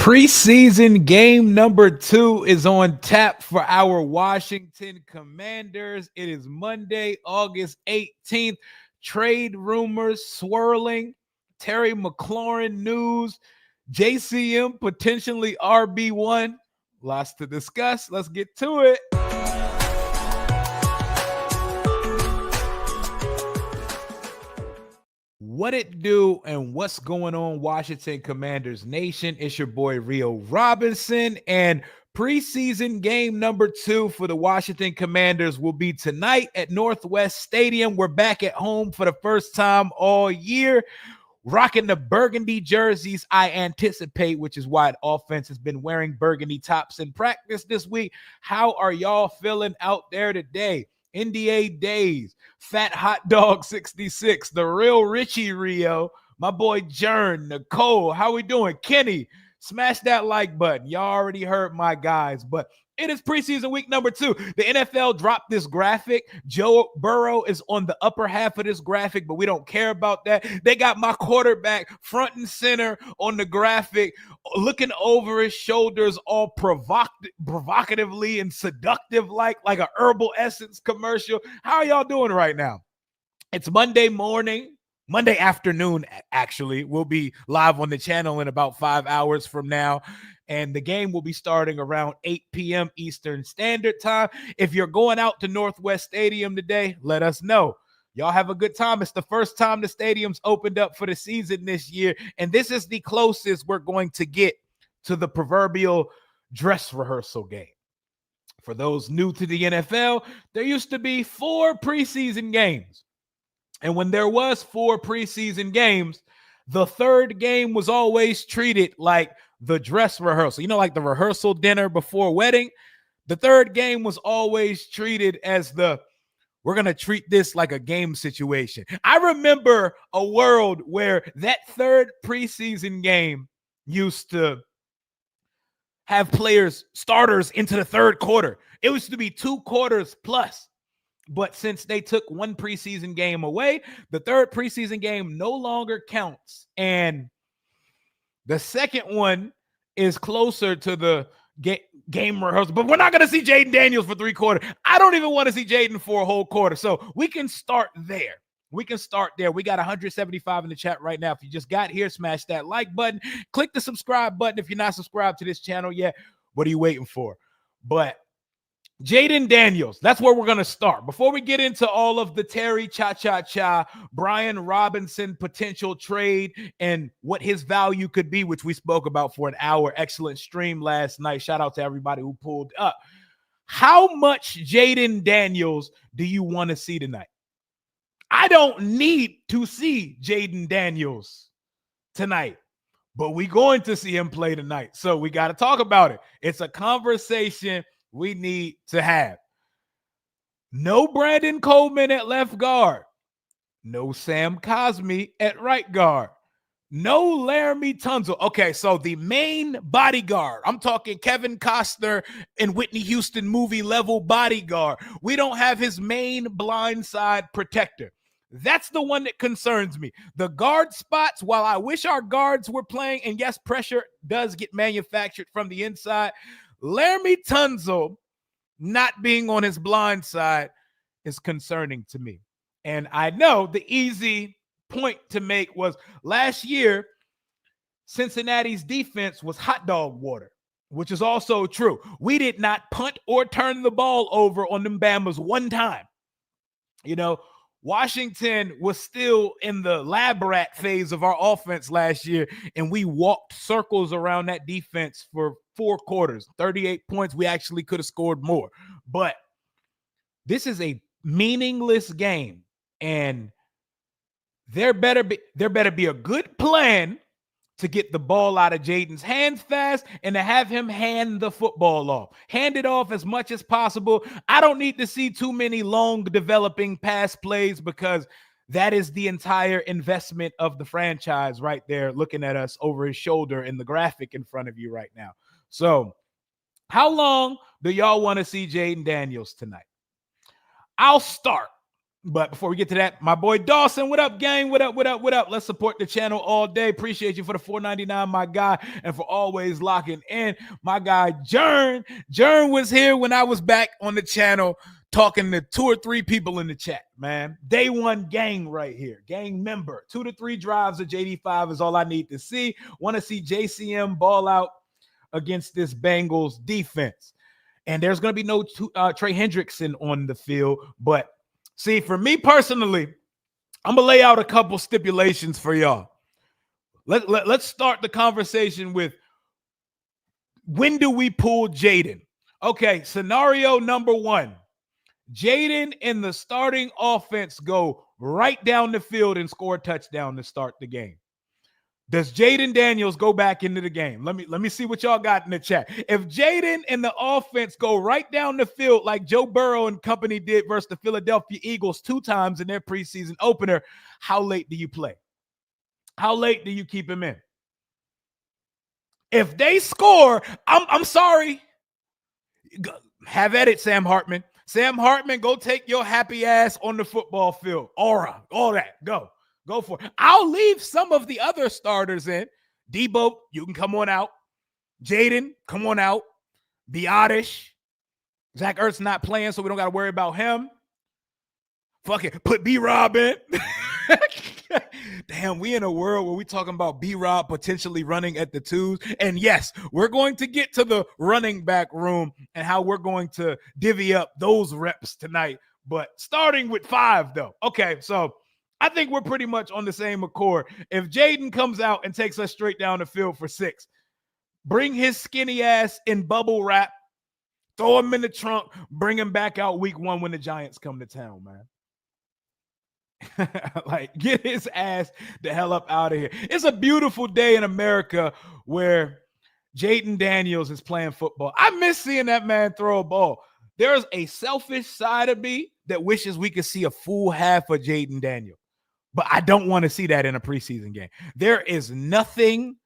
Preseason game number 2 is on tap for our Washington Commanders. It is Monday, August 18th. Trade rumors swirling, Terry McLaurin news, JCM potentially RB1. Lots to discuss. Let's get to it. What it do and what's going on, Washington Commanders Nation? It's your boy Rio Robinson, and preseason game number 2 for the Washington Commanders will be tonight at Northwest Stadium. We're back at home for the first time all year, rocking the burgundy jerseys I anticipate, which is why the offense has been wearing burgundy tops in practice this week. How are y'all feeling out there today? NDA Days, Fat Hot Dog 66, the real Richie Rio, my boy Jern, Nicole, how we doing? Kenny, smash that like button. Y'all already heard my guys, but it is preseason week number 2. The NFL dropped this graphic. Joe Burrow is on the upper half of this graphic, but we don't care about that. They got my quarterback front and center on the graphic, looking over his shoulders all provocatively and seductive like a Herbal Essence commercial. How are y'all doing right now? It's Monday afternoon, actually. We'll be live on the channel in about 5 hours from now. And the game will be starting around 8 p.m. Eastern Standard Time. If you're going out to Northwest Stadium today, let us know. Y'all have a good time. It's the first time the stadium's opened up for the season this year. And this is the closest we're going to get to the proverbial dress rehearsal game. For those new to the NFL, there used to be 4 preseason games. And when there was 4 preseason games, the third game was always treated like the dress rehearsal. You know, like the rehearsal dinner before wedding. The third game was always treated as we're going to treat this like a game situation. I remember a world where that third preseason game used to have starters into the third quarter. It used to be 2 quarters plus. But since they took one preseason game away, the third preseason game no longer counts. And the second one is closer to the game rehearsal. But we're not going to see Jaden Daniels for 3 quarters. I don't even want to see Jaden for a whole quarter. So we can start there. We got 175 in the chat right now. If you just got here, smash that like button. Click the subscribe button if you're not subscribed to this channel yet. What are you waiting for? But Jaden Daniels, that's where we're going to start. Before we get into all of the Terry Cha-Cha-Cha, Brian Robinson potential trade and what his value could be, which we spoke about for an hour. Excellent stream last night. Shout out to everybody who pulled up. How much Jaden Daniels do you want to see tonight? I don't need to see Jaden Daniels tonight, but we're going to see him play tonight. So we got to talk about it. It's a conversation we need to have. No Brandon Coleman at left guard. No Sam Cosmi at right guard. No Laramie Tunsil. Okay, so the main bodyguard, I'm talking Kevin Costner and Whitney Houston movie level bodyguard. We don't have his main blindside protector. That's the one that concerns me. The guard spots, while I wish our guards were playing, and yes, pressure does get manufactured from the inside, Laramie Tunsil not being on his blind side is concerning to me. And I know the easy point to make was last year, Cincinnati's defense was hot dog water, which is also true. We did not punt or turn the ball over on them Bamas one time. You know, Washington was still in the lab rat phase of our offense last year, and we walked circles around that defense for 4 quarters, 38 points. We actually could have scored more. But this is a meaningless game, and there better be a good plan to get the ball out of Jaden's hands fast and to have him hand the football off. Hand it off as much as possible. I don't need to see too many long developing pass plays because that is the entire investment of the franchise right there, looking at us over his shoulder in the graphic in front of you right now. So how long do y'all want to see Jaden Daniels tonight? I'll start. But before we get to that, my boy Dawson, what up, gang? What up, what up, what up? Let's support the channel all day. Appreciate you for the $4.99, my guy, and for always locking in. My guy, Jern. Jern was here when I was back on the channel talking to 2 or 3 people in the chat, man. Day one gang right here. Gang member. 2 to 3 drives of JD5 is all I need to see. Want to see JCM ball out against this Bengals defense. And there's going to be no Trey Hendrickson on the field, but see, for me personally, I'm going to lay out a couple stipulations for y'all. Let's start the conversation with, when do we pull Jaden? Okay, scenario number 1. Jaden and the starting offense go right down the field and score a touchdown to start the game. Does Jaden Daniels go back into the game? Let me see what y'all got in the chat. If Jaden and the offense go right down the field like Joe Burrow and company did versus the Philadelphia Eagles 2 times in their preseason opener, how late do you play? How late do you keep him in? If they score, I'm sorry. Have at it, Sam Hartman. Sam Hartman, go take your happy ass on the football field. Aura, all that, go. Go for it. I'll leave some of the other starters in. Debo, you can come on out. Jaden, come on out. Biotish. Zach Ertz not playing, so we don't got to worry about him. Fuck it. Put BROB in. Damn, we in a world where we talking about BROB potentially running at the 2s. And yes, we're going to get to the running back room and how we're going to divvy up those reps tonight. But starting with 5, though. Okay, so I think we're pretty much on the same accord. If Jaden comes out and takes us straight down the field for 6, bring his skinny ass in bubble wrap, throw him in the trunk, bring him back out week 1 when the Giants come to town, man. Like, get his ass the hell up out of here. It's a beautiful day in America where Jaden Daniels is playing football. I miss seeing that man throw a ball. There's a selfish side of me that wishes we could see a full half of Jaden Daniels. But I don't want to see that in a preseason game. There is nothing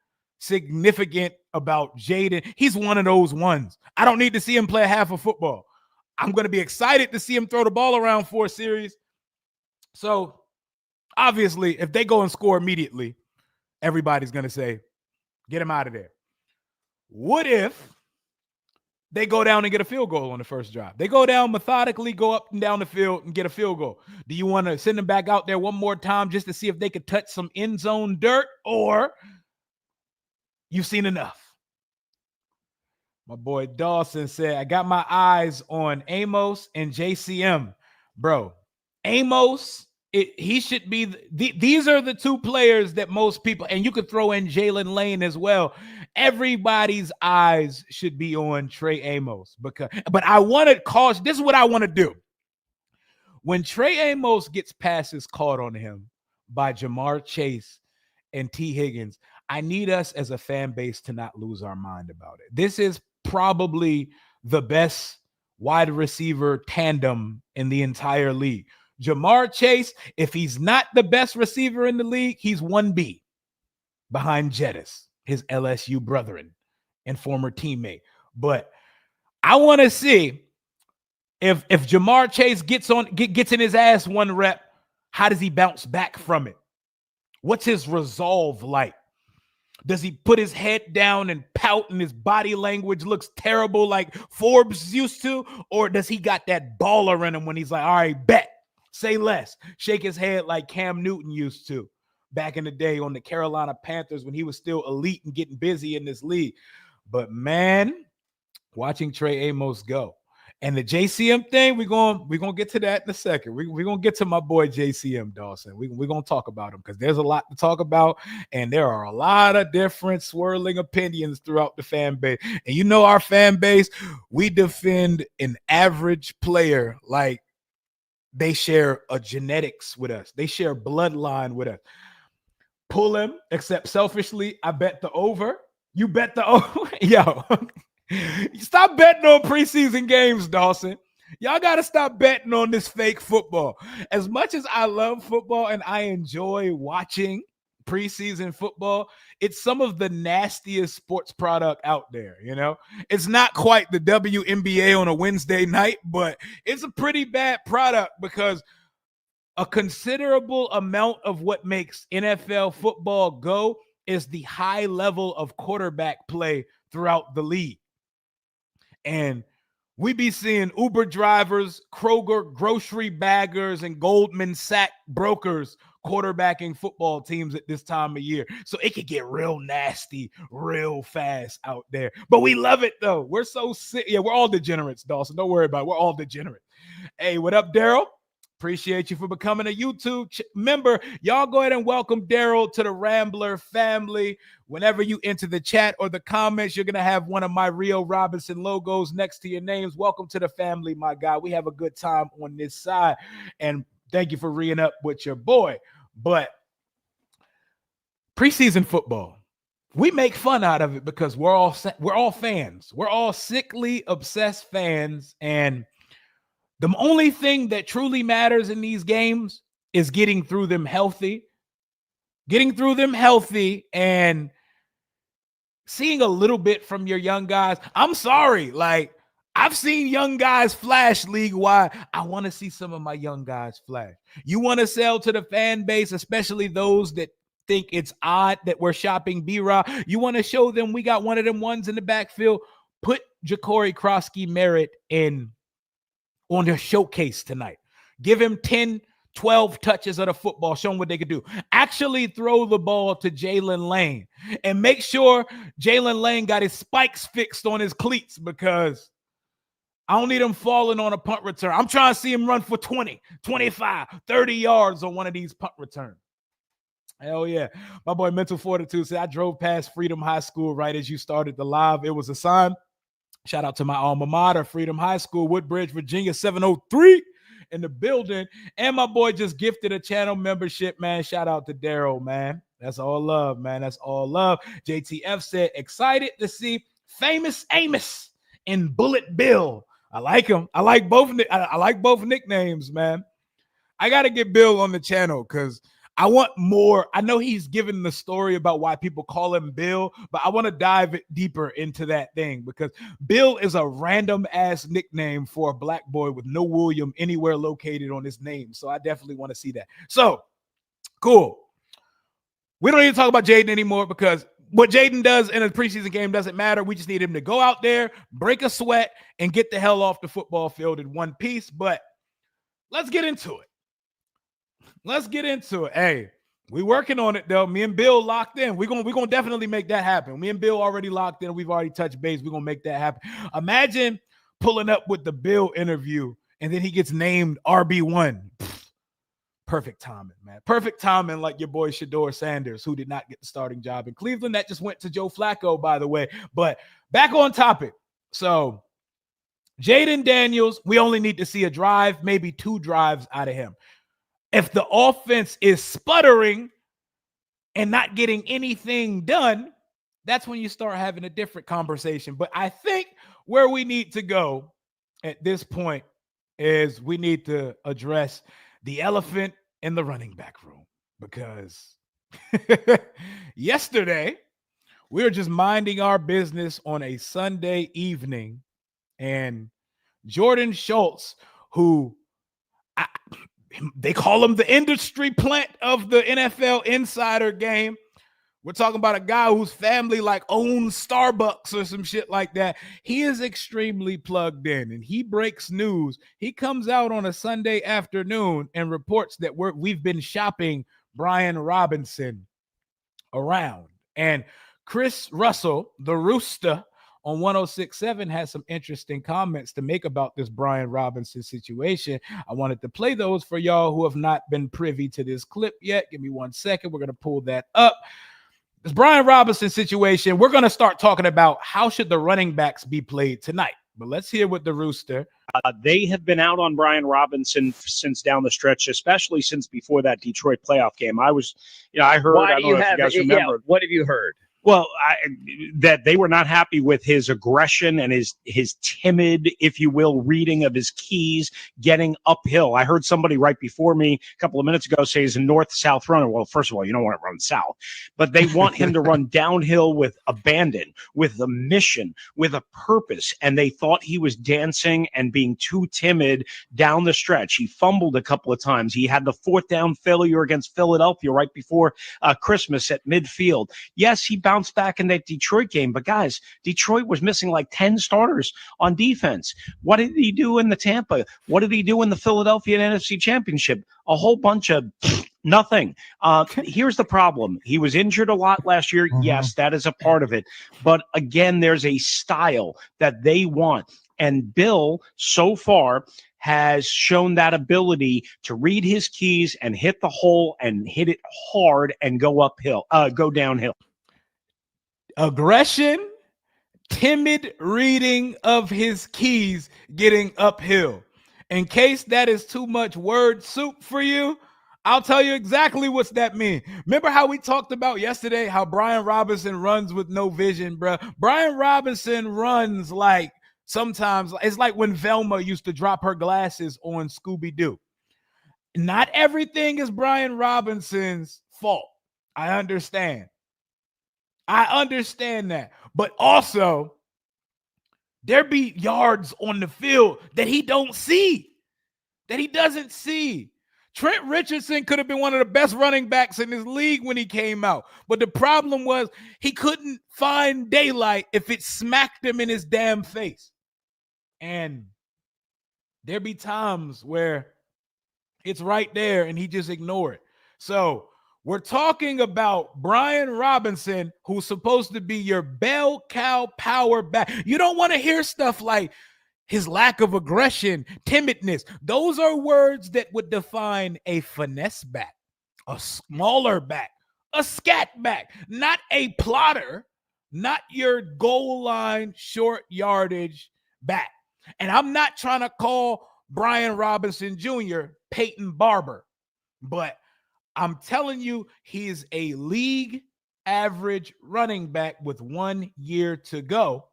significant about Jaden. He's one of those ones. I don't need to see him play a half of football. I'm going to be excited to see him throw the ball around for a series. So, obviously, if they go and score immediately, everybody's going to say, get him out of there. What if they go down and get a field goal on the first drive? They go down methodically, go up and down the field and get a field goal. Do you want to send them back out there one more time just to see if they could touch some end zone dirt, or you've seen enough? My boy Dawson said, I got my eyes on Amos and JCM. Bro, Amos, he should be these are the 2 players that most people, and you could throw in Jalen Lane as well. Everybody's eyes should be on Trey Amos, but I want to cause, this is what I want to do. When Trey Amos gets passes caught on him by Jamar Chase and T. Higgins, I need us as a fan base to not lose our mind about it. This is probably the best wide receiver tandem in the entire league. Jamar Chase, if he's not the best receiver in the league, he's 1B behind Jettis, his LSU brethren and former teammate. But I want to see if Jamar Chase gets in his ass 1 rep, how does he bounce back from it? What's his resolve like? Does he put his head down and pout and his body language looks terrible like Forbes used to? Or does he got that baller in him when he's like, all right, bet, say less, shake his head like Cam Newton used to back in the day on the Carolina Panthers when he was still elite and getting busy in this league? But man, watching Trey Amos go. And the JCM thing, we're gonna get to that in a second. We're gonna get to my boy JCM, Dawson. We're gonna talk about him because there's a lot to talk about, and there are a lot of different swirling opinions throughout the fan base. And you know our fan base, we defend an average player like they share a genetics with us. They share bloodline with us. Pull him, except selfishly, I bet the over. You bet the over. Yo. Stop betting on preseason games, Dawson. Y'all got to stop betting on this fake football. As much as I love football and I enjoy watching preseason football, it's some of the nastiest sports product out there, you know? It's not quite the WNBA on a Wednesday night, but it's a pretty bad product because a considerable amount of what makes NFL football go is the high level of quarterback play throughout the league. And we be seeing Uber drivers, Kroger grocery baggers, and Goldman Sachs brokers quarterbacking football teams at this time of year. So it could get real nasty real fast out there. But we love it, though. We're so sick. Yeah, we're all degenerates, Dawson. Don't worry about it. We're all degenerates. Hey, what up, Daryl? Appreciate you for becoming a YouTube member. Y'all go ahead and welcome Daryl to the Rambler family. Whenever you enter the chat or the comments, you're going to have one of my Rio Robinson logos next to your names. Welcome to the family, my guy. We have a good time on this side. And thank you for reing up with your boy. But preseason football, we make fun out of it because we're all fans. We're all sickly, obsessed fans. And the only thing that truly matters in these games is getting through them healthy. And seeing a little bit from your young guys. I'm sorry. Like, I've seen young guys flash league-wide. I want to see some of my young guys flash. You want to sell to the fan base, especially those that think it's odd that we're shopping B-Rob. You want to show them we got one of them ones in the backfield. Put Ja'Cory Krosky-Merritt on their showcase tonight. Give him 10, 12 touches of the football. Show them what they could do. Actually throw the ball to Jalen Lane and make sure Jalen Lane got his spikes fixed on his cleats, because I don't need him falling on a punt return. I'm trying to see him run for 20, 25, 30 yards on one of these punt returns. Hell yeah. My boy Mental Fortitude said, I drove past Freedom High School right as you started the live. It was a sign. Shout out to my alma mater, Freedom High School, Woodbridge, Virginia, 703 in the building. And my boy just gifted a channel membership, man. Shout out to Daryl, man. That's all love, man. That's all love. JTF said, excited to see Famous Amos and Bullet Bill. I like him. I like both nicknames, man. I got to get Bill on the channel because I want more. I know he's given the story about why people call him Bill, but I want to dive deeper into that thing, because Bill is a random ass nickname for a black boy with no William anywhere located on his name. So I definitely want to see that. So cool. We don't need to talk about Jaden anymore, because what Jaden does in a preseason game doesn't matter. We just need him to go out there, break a sweat, and get the hell off the football field in one piece. But let's get into it. Hey, we working on it, though. Me and Bill locked in. We're gonna definitely make that happen. Me and Bill already locked in. We've already touched base. We're gonna make that happen. Imagine pulling up with the Bill interview and then he gets named RB1. Perfect timing, man. Perfect timing, like your boy Shador Sanders, who did not get the starting job in Cleveland. That just went to Joe Flacco, by the way. But back on topic. So Jaden Daniels, we only need to see a drive, maybe 2 drives out of him. If the offense is sputtering and not getting anything done, that's when you start having a different conversation. But I think where we need to go at this point is we need to address the elephant in the running back room, because yesterday we were just minding our business on a Sunday evening, and Jordan Schultz, who they call him the industry plant of the NFL Insider game. We're talking about a guy whose family like owns Starbucks or some shit like that. He is extremely plugged in, and he breaks news. He comes out on a Sunday afternoon and reports that we've been shopping Brian Robinson around. And Chris Russell, the Rooster, on 106.7 has some interesting comments to make about this Brian Robinson situation. I wanted to play those for y'all who have not been privy to this clip yet. Give me 1 second. We're going to pull that up. This Brian Robinson situation, we're going to start talking about how should the running backs be played tonight. But let's hear what the Rooster. They have been out on Brian Robinson since down the stretch, especially since before that Detroit playoff game. I heard. Why I don't know if you guys remember. Yeah, what have you heard? Well, that they were not happy with his aggression and his timid, if you will, reading of his keys getting uphill. I heard somebody right before me a couple of minutes ago say he's a north-south runner. Well, first of all, you don't want to run south, but they want him to run downhill with abandon, with a mission, with a purpose. And they thought he was dancing and being too timid down the stretch. He fumbled a couple of times. He had the 4th down failure against Philadelphia right before Christmas at midfield. Yes, he bounced back in that Detroit game, but guys, Detroit was missing like 10 starters on defense. What did he do in the Tampa? What did he do in the Philadelphia NFC Championship? A whole bunch of nothing. Here's the problem. He was injured a lot last year. Yes, that is a part of it. But again, there's a style that they want. And Bill, so far, has shown that ability to read his keys and hit the hole and hit it hard and go downhill. Aggression, timid reading of his keys getting uphill. In case that is too much word soup for you, I'll tell you exactly what's that mean. Remember how we talked about yesterday how Brian Robinson runs with no vision, bro? Brian Robinson runs like sometimes it's like when Velma used to drop her glasses on Scooby-Doo. Not everything is Brian Robinson's fault. I understand that. But also, there be yards on the field that he doesn't see. Trent Richardson could have been one of the best running backs in this league when he came out. But the problem was he couldn't find daylight if it smacked him in his damn face. And there be times where it's right there and he just ignore it. So we're talking about Brian Robinson, who's supposed to be your bell cow power back. You don't want to hear stuff like his lack of aggression, timidness. Those are words that would define a finesse back, a smaller back, a scat back, not a plotter, not your goal line, short yardage back. And I'm not trying to call Brian Robinson Jr. Peyton Barber, but I'm telling you, he is a league average running back with 1 year to go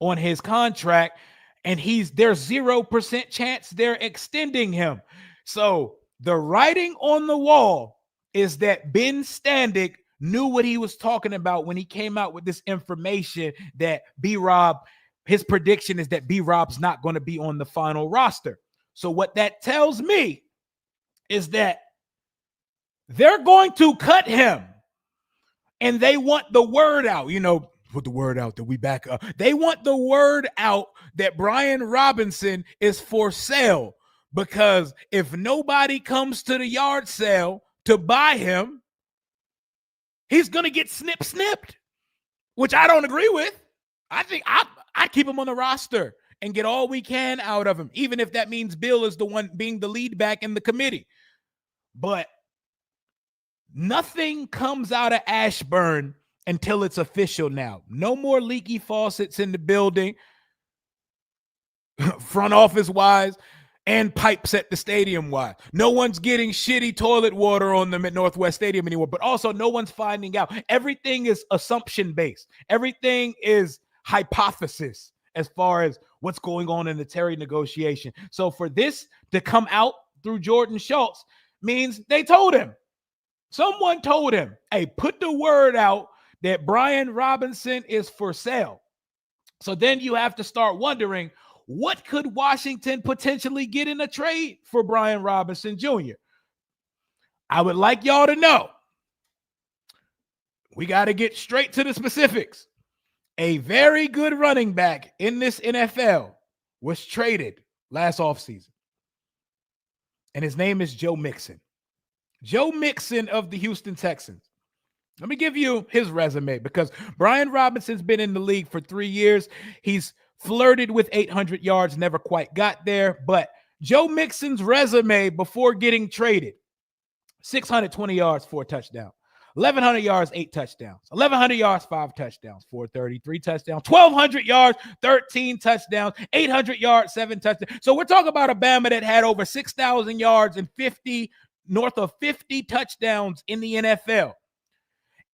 on his contract, and there's 0% chance they're extending him. So the writing on the wall is that Ben Standig knew what he was talking about when he came out with this information that B-Rob, his prediction is that B-Rob's not going to be on the final roster. So what that tells me is that they're going to cut him, and they want the word out, put the word out that we back up. They want the word out that Brian Robinson is for sale, because if nobody comes to the yard sale to buy him, he's going to get snipped, which I don't agree with. I think I'd keep him on the roster and get all we can out of him, even if that means Bill is the one being the lead back in the committee. But nothing comes out of Ashburn until it's official now. No more leaky faucets in the building, front office wise, and pipes at the stadium wise. No one's getting shitty toilet water on them at Northwest Stadium anymore, but also no one's finding out. Everything is assumption based. Everything is hypothesis as far as what's going on in the Terry negotiation. So for this to come out through Jordan Schultz means they told him. Someone told him, hey, put the word out that Brian Robinson is for sale. So then you have to start wondering, what could Washington potentially get in a trade for Brian Robinson Jr.? I would like y'all to know. We got to get straight to the specifics. A very good running back in this NFL was traded last offseason. And his name is Joe Mixon. Joe Mixon of the Houston Texans. Let me give you his resume, because Brian Robinson's been in the league for 3 years. He's flirted with 800 yards, never quite got there. But Joe Mixon's resume before getting traded: 620 yards, 4 touchdowns. 1,100 yards, 8 touchdowns. 1,100 yards, 5 touchdowns. 433 touchdowns. 1,200 yards, 13 touchdowns. 800 yards, 7 touchdowns. So we're talking about a Bama that had over 6,000 yards and north of 50 touchdowns in the NFL.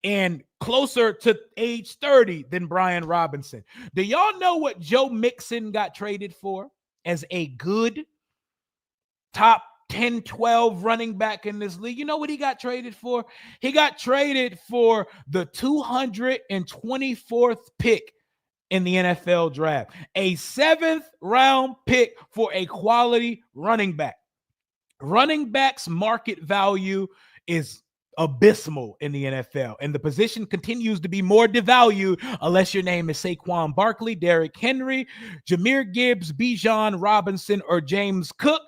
and closer to age 30 than Brian Robinson. Do y'all know what Joe Mixon got traded for as a good top 10, 12 running back in this league? You know what he got traded for? He got traded for the 224th pick in the NFL draft, a 7th round pick for a quality running back. Running backs market value is abysmal in the NFL, and the position continues to be more devalued unless your name is Saquon Barkley, Derrick Henry, Jahmyr Gibbs, Bijan Robinson, or James Cook.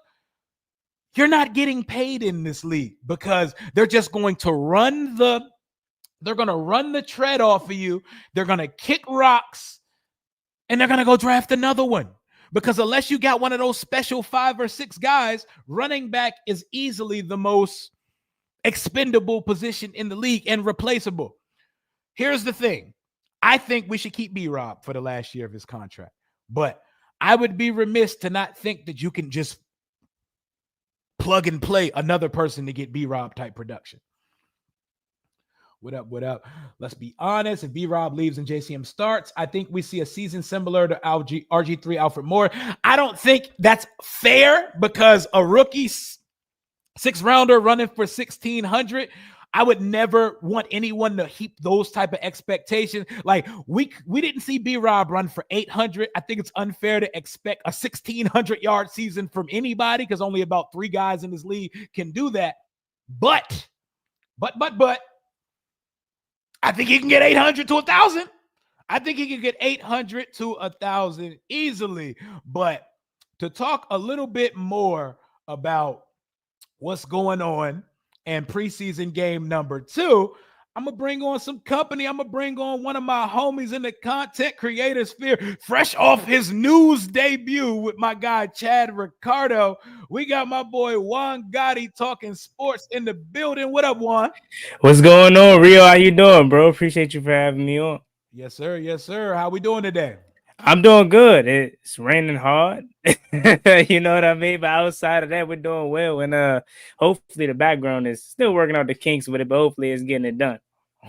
You're not getting paid in this league because they're just going to run the tread off of you. They're going to kick rocks, and they're going to go draft another one. Because unless you got one of those special 5 or 6 guys, running back is easily the most expendable position in the league and replaceable. Here's the thing. I think we should keep B-Rob for the last year of his contract. But I would be remiss to not think that you can just plug and play another person to get B-Rob type production. What up, what up? Let's be honest. If B-Rob leaves and JCM starts, I think we see a season similar to RG3 Alfred Moore. I don't think that's fair because a rookie 6th rounder running for 1,600, I would never want anyone to heap those type of expectations. Like we didn't see B-Rob run for 800. I think it's unfair to expect a 1,600-yard season from anybody because only about 3 guys in this league can do that. But I think he can get 800 to 1,000. I think he can get 800 to 1,000 easily. But to talk a little bit more about what's going on and preseason game number 2, I'm going to bring on some company. I'm going to bring on one of my homies in the content creator sphere, fresh off his news debut with my guy, Chad Ricardo. We got my boy, Juan Gotti, talking sports in the building. What up, Juan? What's going on, Rio? How you doing, bro? Appreciate you for having me on. Yes, sir. Yes, sir. How we doing today? I'm doing good. It's raining hard. You know what I mean? But outside of that, we're doing well. And hopefully the background is still working out the kinks with it, but hopefully it's getting it done.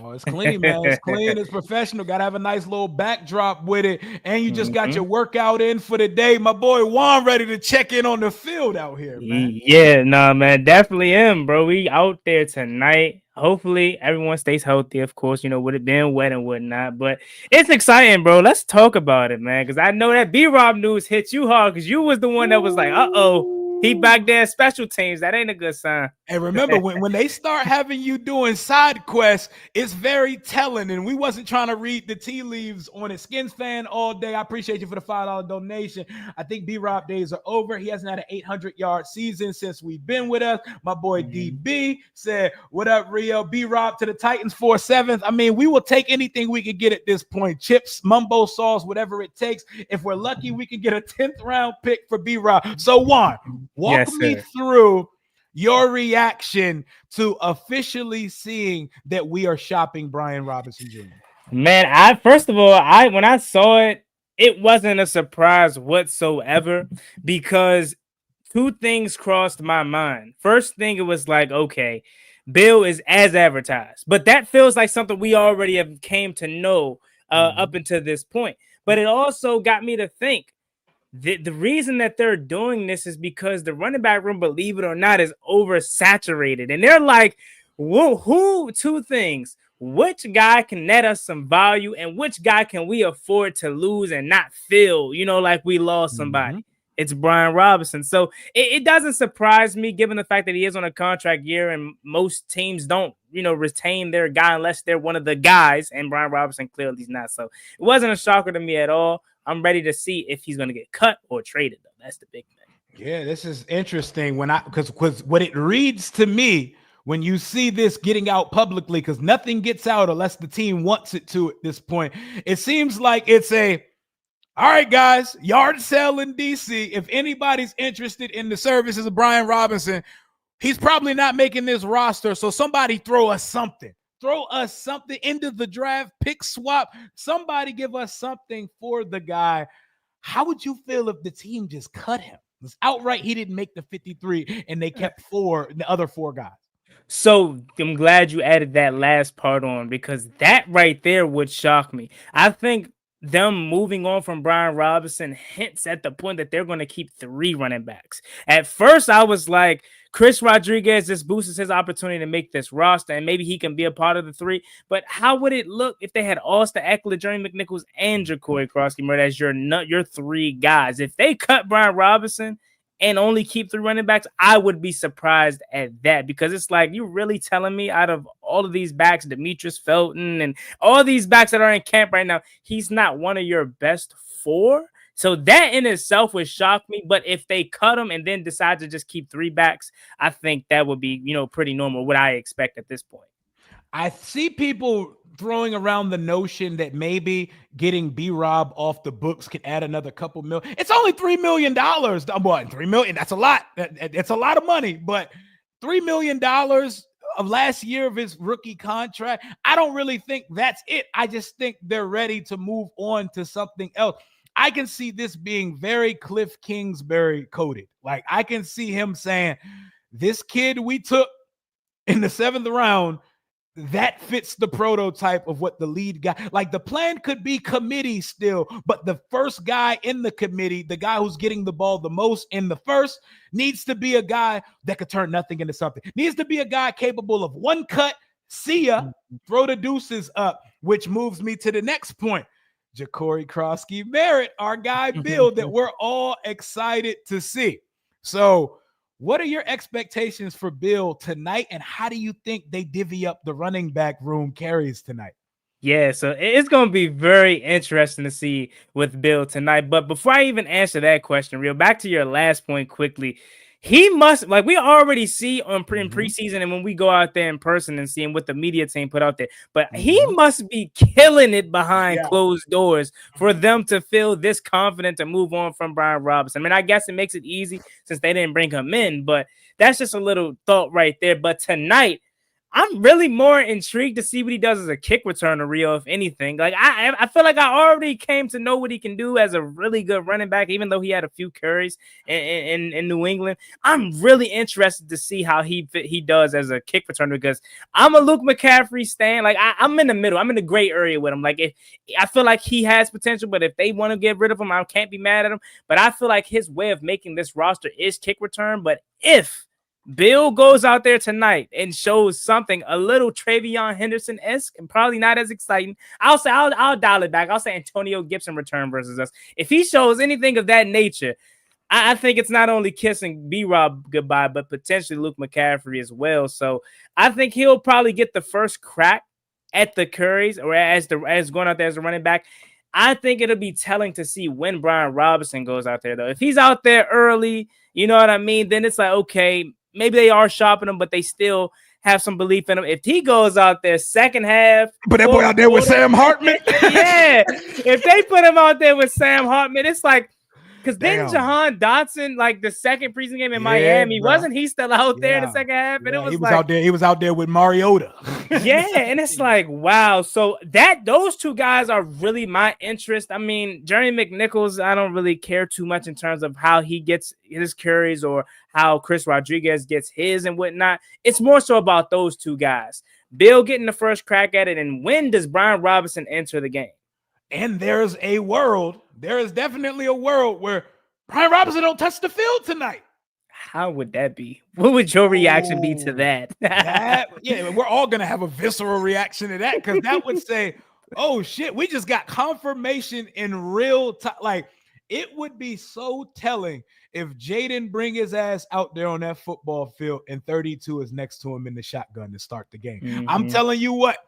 Oh, it's clean, man. It's clean. It's professional. Got to have a nice little backdrop with it. And you just got your workout in for the day. My boy Juan ready to check in on the field out here, man. Yeah, nah, man. Definitely am, bro. We out there tonight. Hopefully everyone stays healthy, of course, you know, with it being wet and whatnot. But it's exciting, bro. Let's talk about it, man. Because I know that B-Rob news hit you hard because you was the one that was like, he back there in special teams. That ain't a good sign. And remember, when they start having you doing side quests, it's very telling. And we wasn't trying to read the tea leaves on it. Skins fan all day. I appreciate you for the $5 donation. I think B-Rob days are over. He hasn't had an 800-yard season since we've been with us. My boy DB said, what up, Rio? B-Rob to the Titans for 7th. I mean, we will take anything we can get at this point. Chips, mumbo sauce, whatever it takes. If we're lucky, we can get a 10th round pick for B-Rob. So, Juan, walk me through your reaction to officially seeing that we are shopping Brian Robinson Jr. Man, first of all, when I saw it, it wasn't a surprise whatsoever because 2 things crossed my mind. First thing, it was like, okay, Bill is as advertised, but that feels like something we already have came to know up until this point. But it also got me to think, the reason that they're doing this is because the running back room, believe it or not, is oversaturated. And they're like, who 2 things. Which guy can net us some value and which guy can we afford to lose and not feel, you know, like we lost somebody? It's Brian Robinson. So it doesn't surprise me given the fact that he is on a contract year and most teams don't, you know, retain their guy unless they're one of the guys. And Brian Robinson clearly is not. So it wasn't a shocker to me at all. I'm ready to see if he's going to get cut or traded, though. That's the big thing. Yeah, this is interesting because what it reads to me when you see this getting out publicly, because nothing gets out unless the team wants it to at this point. It seems like it's all right, guys, yard sale in DC. If anybody's interested in the services of Brian Robinson, he's probably not making this roster. So somebody throw us something. Throw us something into the draft, pick swap. Somebody give us something for the guy. How would you feel if the team just cut him? It was outright he didn't make the 53 and they kept the other 4 guys. So I'm glad you added that last part on, because that right there would shock me. I think them moving on from Brian Robinson hints at the point that they're going to keep 3 running backs. At first, I was like, Chris Rodriguez just boosts his opportunity to make this roster, and maybe he can be a part of the 3. But how would it look if they had Austin Eckler, Jerry McNichols, and Ja'Cory Krosky as your 3 guys? If they cut Brian Robinson and only keep 3 running backs, I would be surprised at that, because it's like, you really telling me out of all of these backs, Demetrius Felton and all these backs that are in camp right now, he's not one of your best 4? So that in itself would shock me. But if they cut him and then decide to just keep 3 backs, I think that would be, pretty normal, what I expect at this point. I see people throwing around the notion that maybe getting BROB off the books could add another couple million. It's only $3 million. Well, $3 million, that's a lot. It's a lot of money, but $3 million of last year of his rookie contract, I don't really think that's it. I just think they're ready to move on to something else. I can see this being very Cliff Kingsbury coded. Like, I can see him saying, this kid we took in the 7th round, that fits the prototype of what the lead guy, like, the plan could be committee still, but the first guy in the committee, the guy who's getting the ball the most in the first, needs to be a guy that could turn nothing into something. Needs to be a guy capable of one cut, see ya, throw the deuces up, which moves me to the next point. Ja'Cory Krosky Merritt, our guy Bill, that we're all excited to see. So what are your expectations for Bill tonight, and how do you think they divvy up the running back room carries tonight? Yeah, so it's going to be very interesting to see with Bill tonight. But before I even answer that question, Real, back to your last point quickly. He must, like, we already see in preseason and when we go out there in person and see him, what the media team put out there. But he must be killing it behind closed doors for them to feel this confident to move on from Brian Robinson. I mean, I guess it makes it easy since they didn't bring him in, but that's just a little thought right there. But tonight, I'm really more intrigued to see what he does as a kick returner, Rio, if anything. Like, I feel like I already came to know what he can do as a really good running back, even though he had a few carries in New England. I'm really interested to see how he does as a kick returner, because I'm a Luke McCaffrey stan. Like, I'm in the middle. I'm in the gray area with him. Like, I feel like he has potential, but if they want to get rid of him, I can't be mad at him. But I feel like his way of making this roster is kick return. But if Bill goes out there tonight and shows something a little Travion Henderson-esque and probably not as exciting, I'll dial it back. I'll say Antonio Gibson return versus us. If he shows anything of that nature, I think it's not only kissing B-Rob goodbye, but potentially Luke McCaffrey as well. So I think he'll probably get the first crack at the carries, or as going out there as a running back. I think it'll be telling to see when Brian Robinson goes out there, though. If he's out there early, you know what I mean, then it's like, okay, maybe they are shopping him, but they still have some belief in him. If he goes out there second half, but that boy out there with Sam Hartman, yeah. If they put him out there with Sam Hartman, it's like, because then Jahan Dotson, like the second preseason game in Miami, wasn't he still out there in the second half? And it was out there. He was out there with Mariota. Yeah, and it's like, wow. So those two guys are really my interest. I mean, Jerry McNichols, I don't really care too much in terms of how he gets his carries or how Chris Rodriguez gets his and whatnot. It's more so about those two guys. Bill getting the first crack at it, and when does Brian Robinson enter the game? And there is definitely a world where Brian Robinson don't touch the field tonight. How would that be? What would your reaction be to that? Yeah, we're all going to have a visceral reaction to that, because that would say, oh, shit, we just got confirmation in real time. Like, it would be so telling if Jaden bring his ass out there on that football field and 32 is next to him in the shotgun to start the game. I'm telling you what,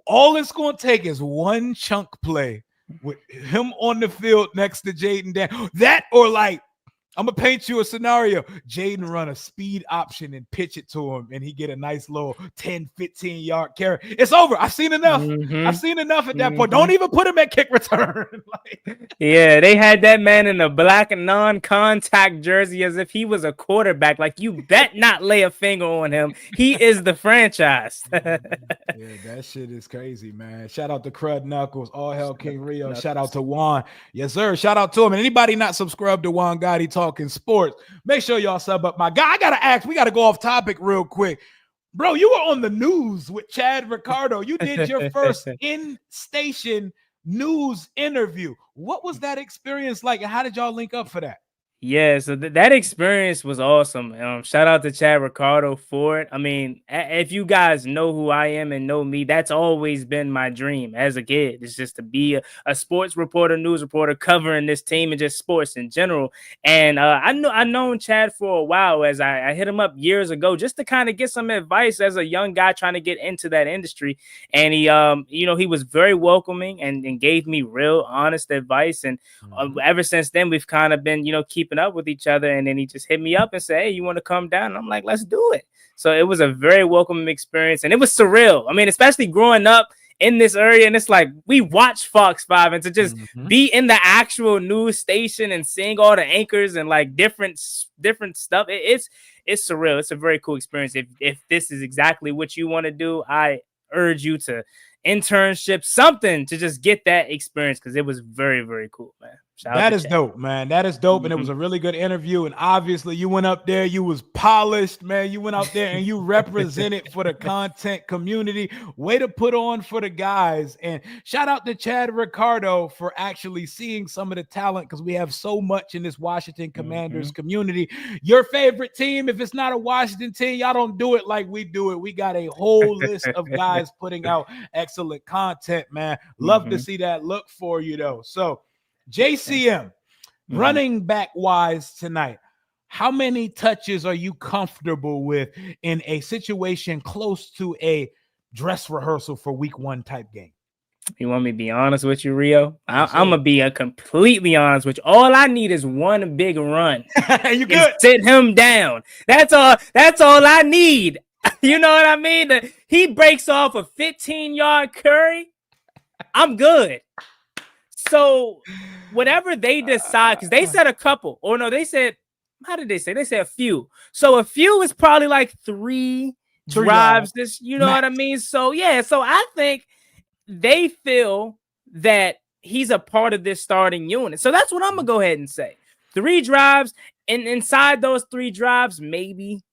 all it's going to take is one chunk play with him on the field next to Jaden. That, or like, I'm going to paint you a scenario. Jaden run a speed option and pitch it to him, and he get a nice little 10, 15-yard carry. It's over. I've seen enough. I've seen enough at that point. Don't even put him at kick return. Yeah, they had that man in a black non-contact jersey as if he was a quarterback. Like, you bet not lay a finger on him. He is the franchise. Yeah, that shit is crazy, man. Shout out to Crud Knuckles. All hell King Rio. Shout out to Juan. Yes, sir. Shout out to him. And anybody not subscribed to Juan Gotti Talking Sports, make sure y'all sub up my guy. I gotta ask, we gotta go off topic real quick. Bro, you were on the news with Chad Ricardo. You did your first in-station news interview. What was that experience like, and how did y'all link up for that? Yeah, so that experience was awesome. Shout out to Chad Ricardo for it. I mean, if you guys know who I am and know me, that's always been my dream as a kid. It's just to be a sports reporter, news reporter, covering this team and just sports in general. And I've known Chad for a while, as I hit him up years ago just to kind of get some advice as a young guy trying to get into that industry. And he, he was very welcoming and gave me real honest advice. And ever since then, we've kind of been, keeping up with each other. And then he just hit me up and said, "Hey, you want to come down?" And I'm like, "Let's do it." So it was a very welcoming experience, and it was surreal. I mean, especially growing up in this area, and it's like we watch Fox 5, and to just be in the actual news station and seeing all the anchors and like different stuff, it's surreal. It's a very cool experience. If this is exactly what you want to do, I urge you to internship, something to just get that experience, because it was very, very cool, man. That is dope, man. That is dope. And it was a really good interview. And obviously you went up there, you was polished, man. You went out there and you represented for the content community. Way to put on for the guys. And shout out to Chad Ricardo for actually seeing some of the talent, because we have so much in this Washington Commanders community. Your favorite team, if it's not a Washington team, y'all don't do it like we do it. We got a whole list of guys putting out excellent content, man. Love to see that. Look for you, though. So JCM, running back wise tonight, how many touches are you comfortable with in a situation close to a dress rehearsal for week 1 type game? You want me to be honest with you, Rio? I'm gonna be completely honest with you. All I need is one big run. You good? Sit him down. That's all I need. You know what I mean? He breaks off a 15-yard curry. I'm good. So whatever they decide, because they said a couple, or no, they said, how did they say? They said a few. So a few is probably like 3 drives. This, you know what I mean? So yeah, so I think they feel that he's a part of this starting unit. So that's what I'm gonna go ahead and say. 3 drives, and inside those 3 drives, maybe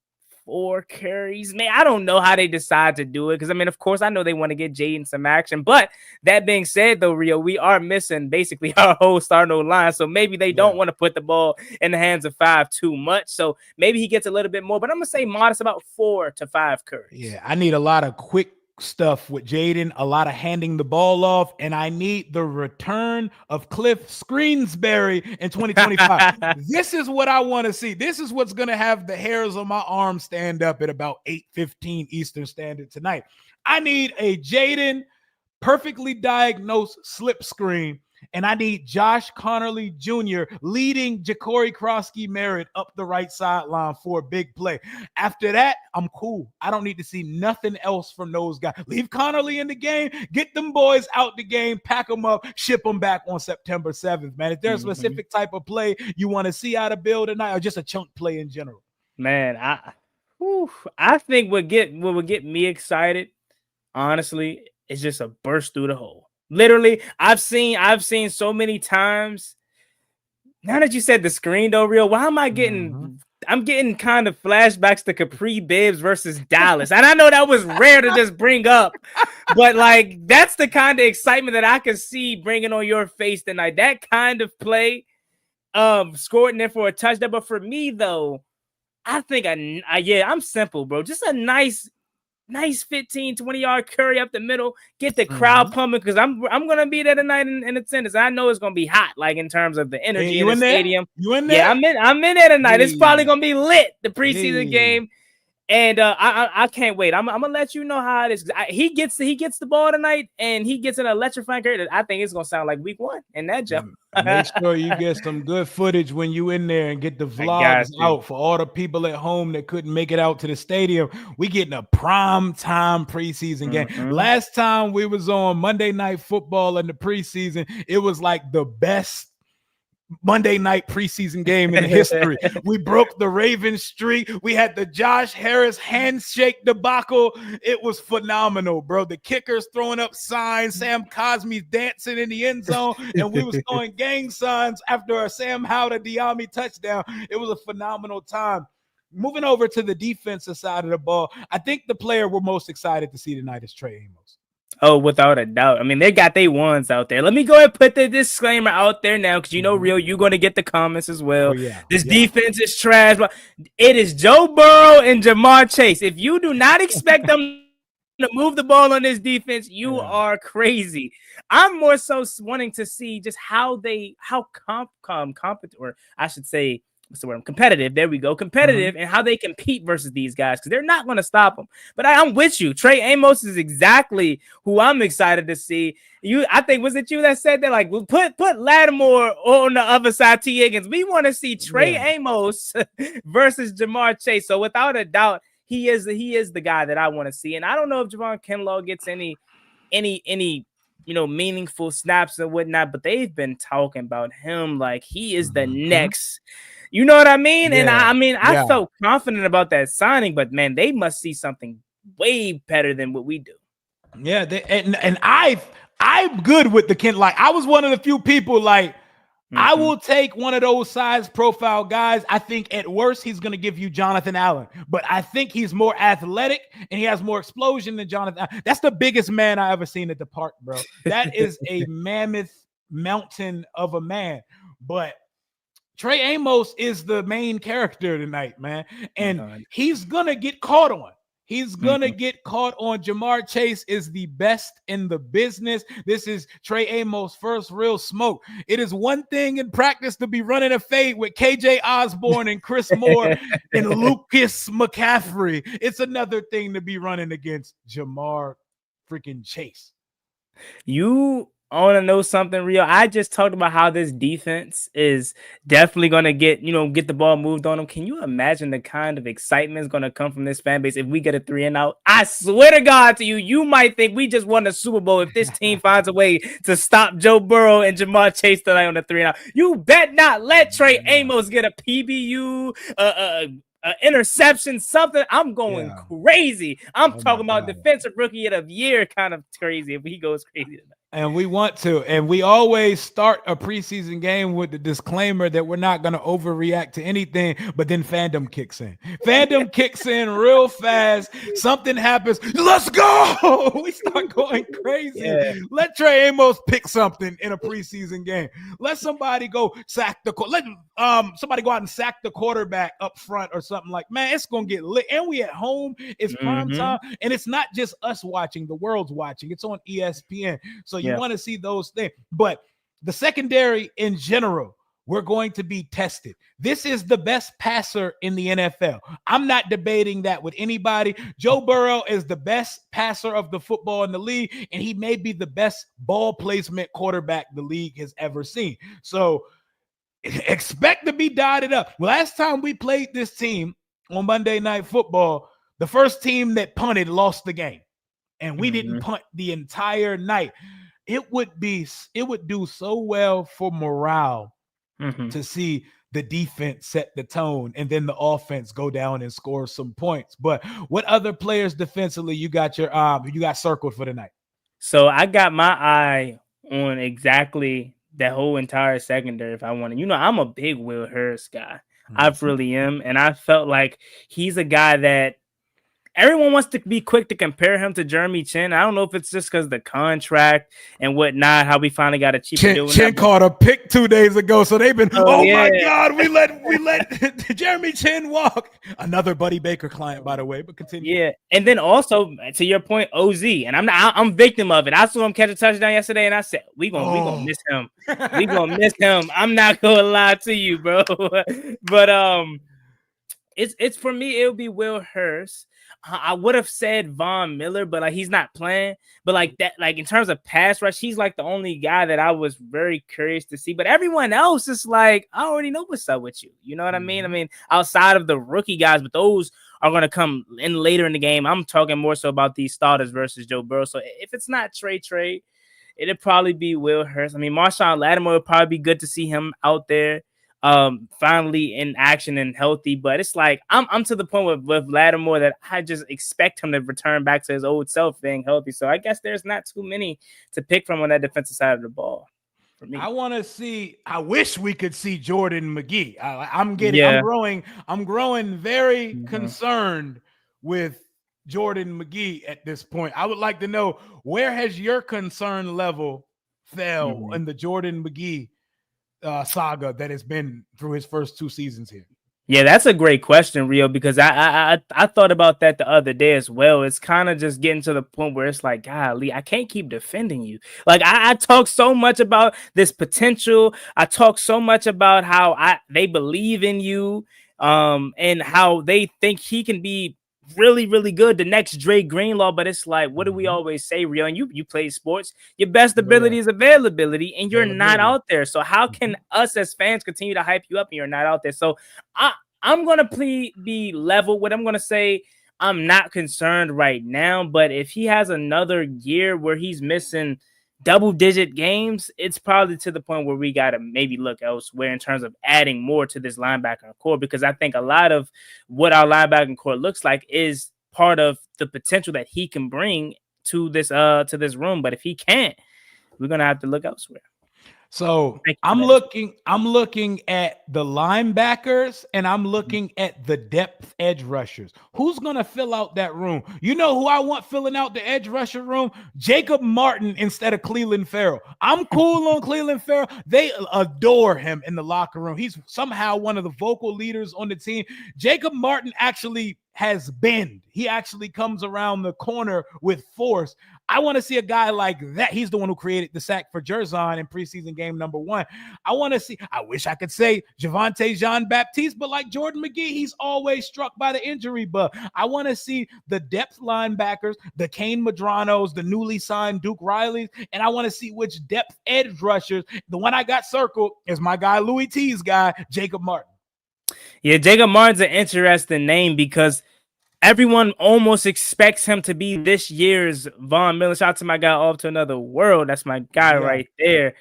4 carries. Man, I don't know how they decide to do it, because I mean, of course, I know they want to get Jaden some action. But that being said, though, Rio, we are missing basically our whole starting line. So maybe they don't want to put the ball in the hands of 5 too much. So maybe he gets a little bit more, but I'm gonna say modest, about 4 to 5 carries. Yeah, I need a lot of quick stuff with Jaden, a lot of handing the ball off, and I need the return of Cliff Screensbury in 2025. This is what I want to see. This is what's going to have the hairs on my arm stand up at about 8:15 Eastern Standard tonight. I need a Jaden perfectly diagnosed slip screen, and I need Josh Connerly Jr. leading Ja'Cory Krosky-Merritt up the right sideline for a big play. After that, I'm cool. I don't need to see nothing else from those guys. Leave Connerly in the game. Get them boys out the game. Pack them up. Ship them back on September 7th, man. If there's a specific type of play you want to see out of Bill tonight, or just a chunk play in general. Man, I think what would get me excited, honestly, is just a burst through the hole. Literally, I've seen so many times. Now that you said the screen, though, Real, why am I getting? I'm getting kind of flashbacks to Capri Bibbs versus Dallas, and I know that was rare to just bring up, but like that's the kind of excitement that I can see bringing on your face tonight. That kind of play, scoring there for a touchdown. But for me, though, I think I'm simple, bro. Just a nice 15, 20-yard curry up the middle, get the crowd pumping, because I'm gonna be there tonight in attendance. I know it's gonna be hot, like in terms of the energy in the stadium. You in there? Yeah, I'm in there tonight. It's probably gonna be lit, the preseason game. And I can't wait. I'm gonna let you know how it is. He gets the ball tonight, and he gets an electrifying carry. I think it's gonna sound like week 1 in that jump. Make sure you get some good footage when you in there, and get the vlogs out for all the people at home that couldn't make it out to the stadium. We getting a prime time preseason game. Last time we was on Monday Night Football in the preseason, it was like the best Monday night preseason game in history. We broke the Ravens streak. We had the Josh Harris handshake debacle. It was phenomenal, bro. The kickers throwing up signs, Sam Cosmi's dancing in the end zone, and we was throwing gang signs after a Sam Howell Diami touchdown. It was a phenomenal time. moving over to the defensive side of the ball, I think the player we're most excited to see tonight is Trey Amos. Oh, without a doubt. I mean, they got their ones out there. Let me go ahead and put the disclaimer out there now, because Real, you're going to get the comments as well. Oh, yeah. This defense is trash. But it is Joe Burrow and Jamar Chase. If you do not expect them to move the ball on this defense, you are crazy. I'm more so wanting to see just how competent, or I should say, what's the word? Competitive. There we go. Competitive, and how they compete versus these guys, because they're not going to stop them. But I'm with you. Trey Amos is exactly who I'm excited to see. I think, was it you that said that? Like, we'll put Lattimore on the other side, T. Higgins. We want to see Trey Amos versus Jamar Chase. So without a doubt, he is the guy that I want to see. And I don't know if Javon Kinlaw gets any meaningful snaps and whatnot, but they've been talking about him like he is the next. You know what I mean? And I felt confident about that signing, but man, they must see something way better than what we do. Yeah, and I'm good with the Kent. Like, I was one of the few people like, I will take one of those size profile guys. I think at worst he's going to give you Jonathan Allen, but I think he's more athletic and he has more explosion than Jonathan. That's the biggest man I ever seen at the park, bro. That is a mammoth mountain of a man. But Trey Amos is the main character tonight, man, and he's going to get caught on. He's going to get caught on. Jamar Chase is the best in the business. This is Trey Amos' first real smoke. It is one thing in practice to be running a fade with KJ Osborne and Chris Moore and Lucas McCaffrey. It's another thing to be running against Jamar freaking Chase. You want to know something real? I just talked about how this defense is definitely going to get the ball moved on them. Can you imagine the kind of excitement is going to come from this fan base if we get a 3-and-out? I swear to God to you, you might think we just won the Super Bowl if this team finds a way to stop Joe Burrow and Jamar Chase tonight on the 3-and-out. You bet not let Trey Amos get a PBU, interception, something. I'm going crazy. I'm talking about defensive rookie of the year kind of crazy if he goes crazy tonight. And we want to. And we always start a preseason game with the disclaimer that we're not going to overreact to anything, but then fandom kicks in. Fandom kicks in real fast. Something happens. Let's go. We start going crazy. Yeah. Let Trey Amos pick something in a preseason game. Let somebody go sack let somebody go out and sack the quarterback up front or something like, man, it's going to get lit. And we at home. It's prime time. And it's not just us watching. The world's watching. It's on ESPN. So you want to see those things. But the secondary in general, we're going to be tested. This is the best passer in the NFL. I'm not debating that with anybody. Joe Burrow is the best passer of the football in the league, and he may be the best ball placement quarterback the league has ever seen. So expect to be dotted up. Last time we played this team on Monday Night Football, the first team that punted lost the game, and we didn't punt the entire night. It would do so well for morale to see the defense set the tone and then the offense go down and score some points. But what other players defensively you got circled for tonight? So I got my eye on exactly that whole entire secondary. If I want to, I'm a big Will Harris guy. I really am. And I felt like he's a guy that everyone wants to be quick to compare him to Jeremy Chin. I don't know if it's just because the contract and whatnot, how we finally got a cheaper deal. Chin caught a pick 2 days ago, so they've been, my God, we let Jeremy Chin walk. Another Buddy Baker client, by the way, but continue. Yeah, and then also to your point, OZ, and I'm victim of it. I saw him catch a touchdown yesterday, and I said, we gonna miss him. We gonna miss him. I'm not gonna lie to you, bro. But it's for me, it'll be Will Hurst. I would have said Von Miller, but he's not playing. But in terms of pass rush, he's like the only guy that I was very curious to see. But everyone else is like, I already know what's up with you. You know what I mean? I mean, outside of the rookie guys, but those are going to come in later in the game. I'm talking more so about these starters versus Joe Burrow. So if it's not Trey, it'll probably be Will Hurst. I mean, Marshawn Lattimore would probably be good to see him out there. Finally in action and healthy, but it's like I'm to the point with Lattimore that I just expect him to return back to his old self being healthy. So I guess there's not too many to pick from on that defensive side of the ball. for me. I wish we could see Jordan McGee. I'm growing very concerned with Jordan McGee at this point. I would like to know, where has your concern level fell in the Jordan McGee saga that has been through his first 2 seasons here? Yeah, that's a great question, Rio, because I thought about that the other day as well. It's kind of just getting to the point where it's like, golly, I can't keep defending you. Like I talk so much about this potential. I talk so much about how they believe in you, and how they think he can be really, really good, the next Dre Greenlaw. But it's like, what do we always say, Rio? And you play sports, your best ability is availability, and you're not out there. So how can us as fans continue to hype you up and you're not out there? So I'm gonna be level with. I'm gonna say I'm not concerned right now, but if he has another year where he's missing double-digit games, it's probably to the point where we gotta maybe look elsewhere in terms of adding more to this linebacker core, because I think a lot of what our linebacking core looks like is part of the potential that he can bring to this room. But if he can't, we're gonna have to look elsewhere. So I'm looking at the linebackers, and I'm looking at the depth edge rushers. Who's going to fill out that room? You know who I want filling out the edge rusher room? Jacob Martin instead of Cleveland Farrell. I'm cool on Cleveland Farrell. They adore him in the locker room. He's somehow one of the vocal leaders on the team. Jacob Martin actually has bend. He actually comes around the corner with force. I want to see a guy like that. He's the one who created the sack for Jerzon in preseason game number 1. I wish I could say Javonte Jean-Baptiste, but like Jordan McGee, he's always struck by the injury bug. I want to see the depth linebackers, the Kane Madranos, the newly signed Duke Rileys, and I want to see which depth edge rushers. The one I got circled is my guy, Louis T's guy, Jacob Martin. Yeah, Jacob Martin's an interesting name because everyone almost expects him to be this year's Von Miller. Shout out to my guy Off to Another World. That's my guy right there.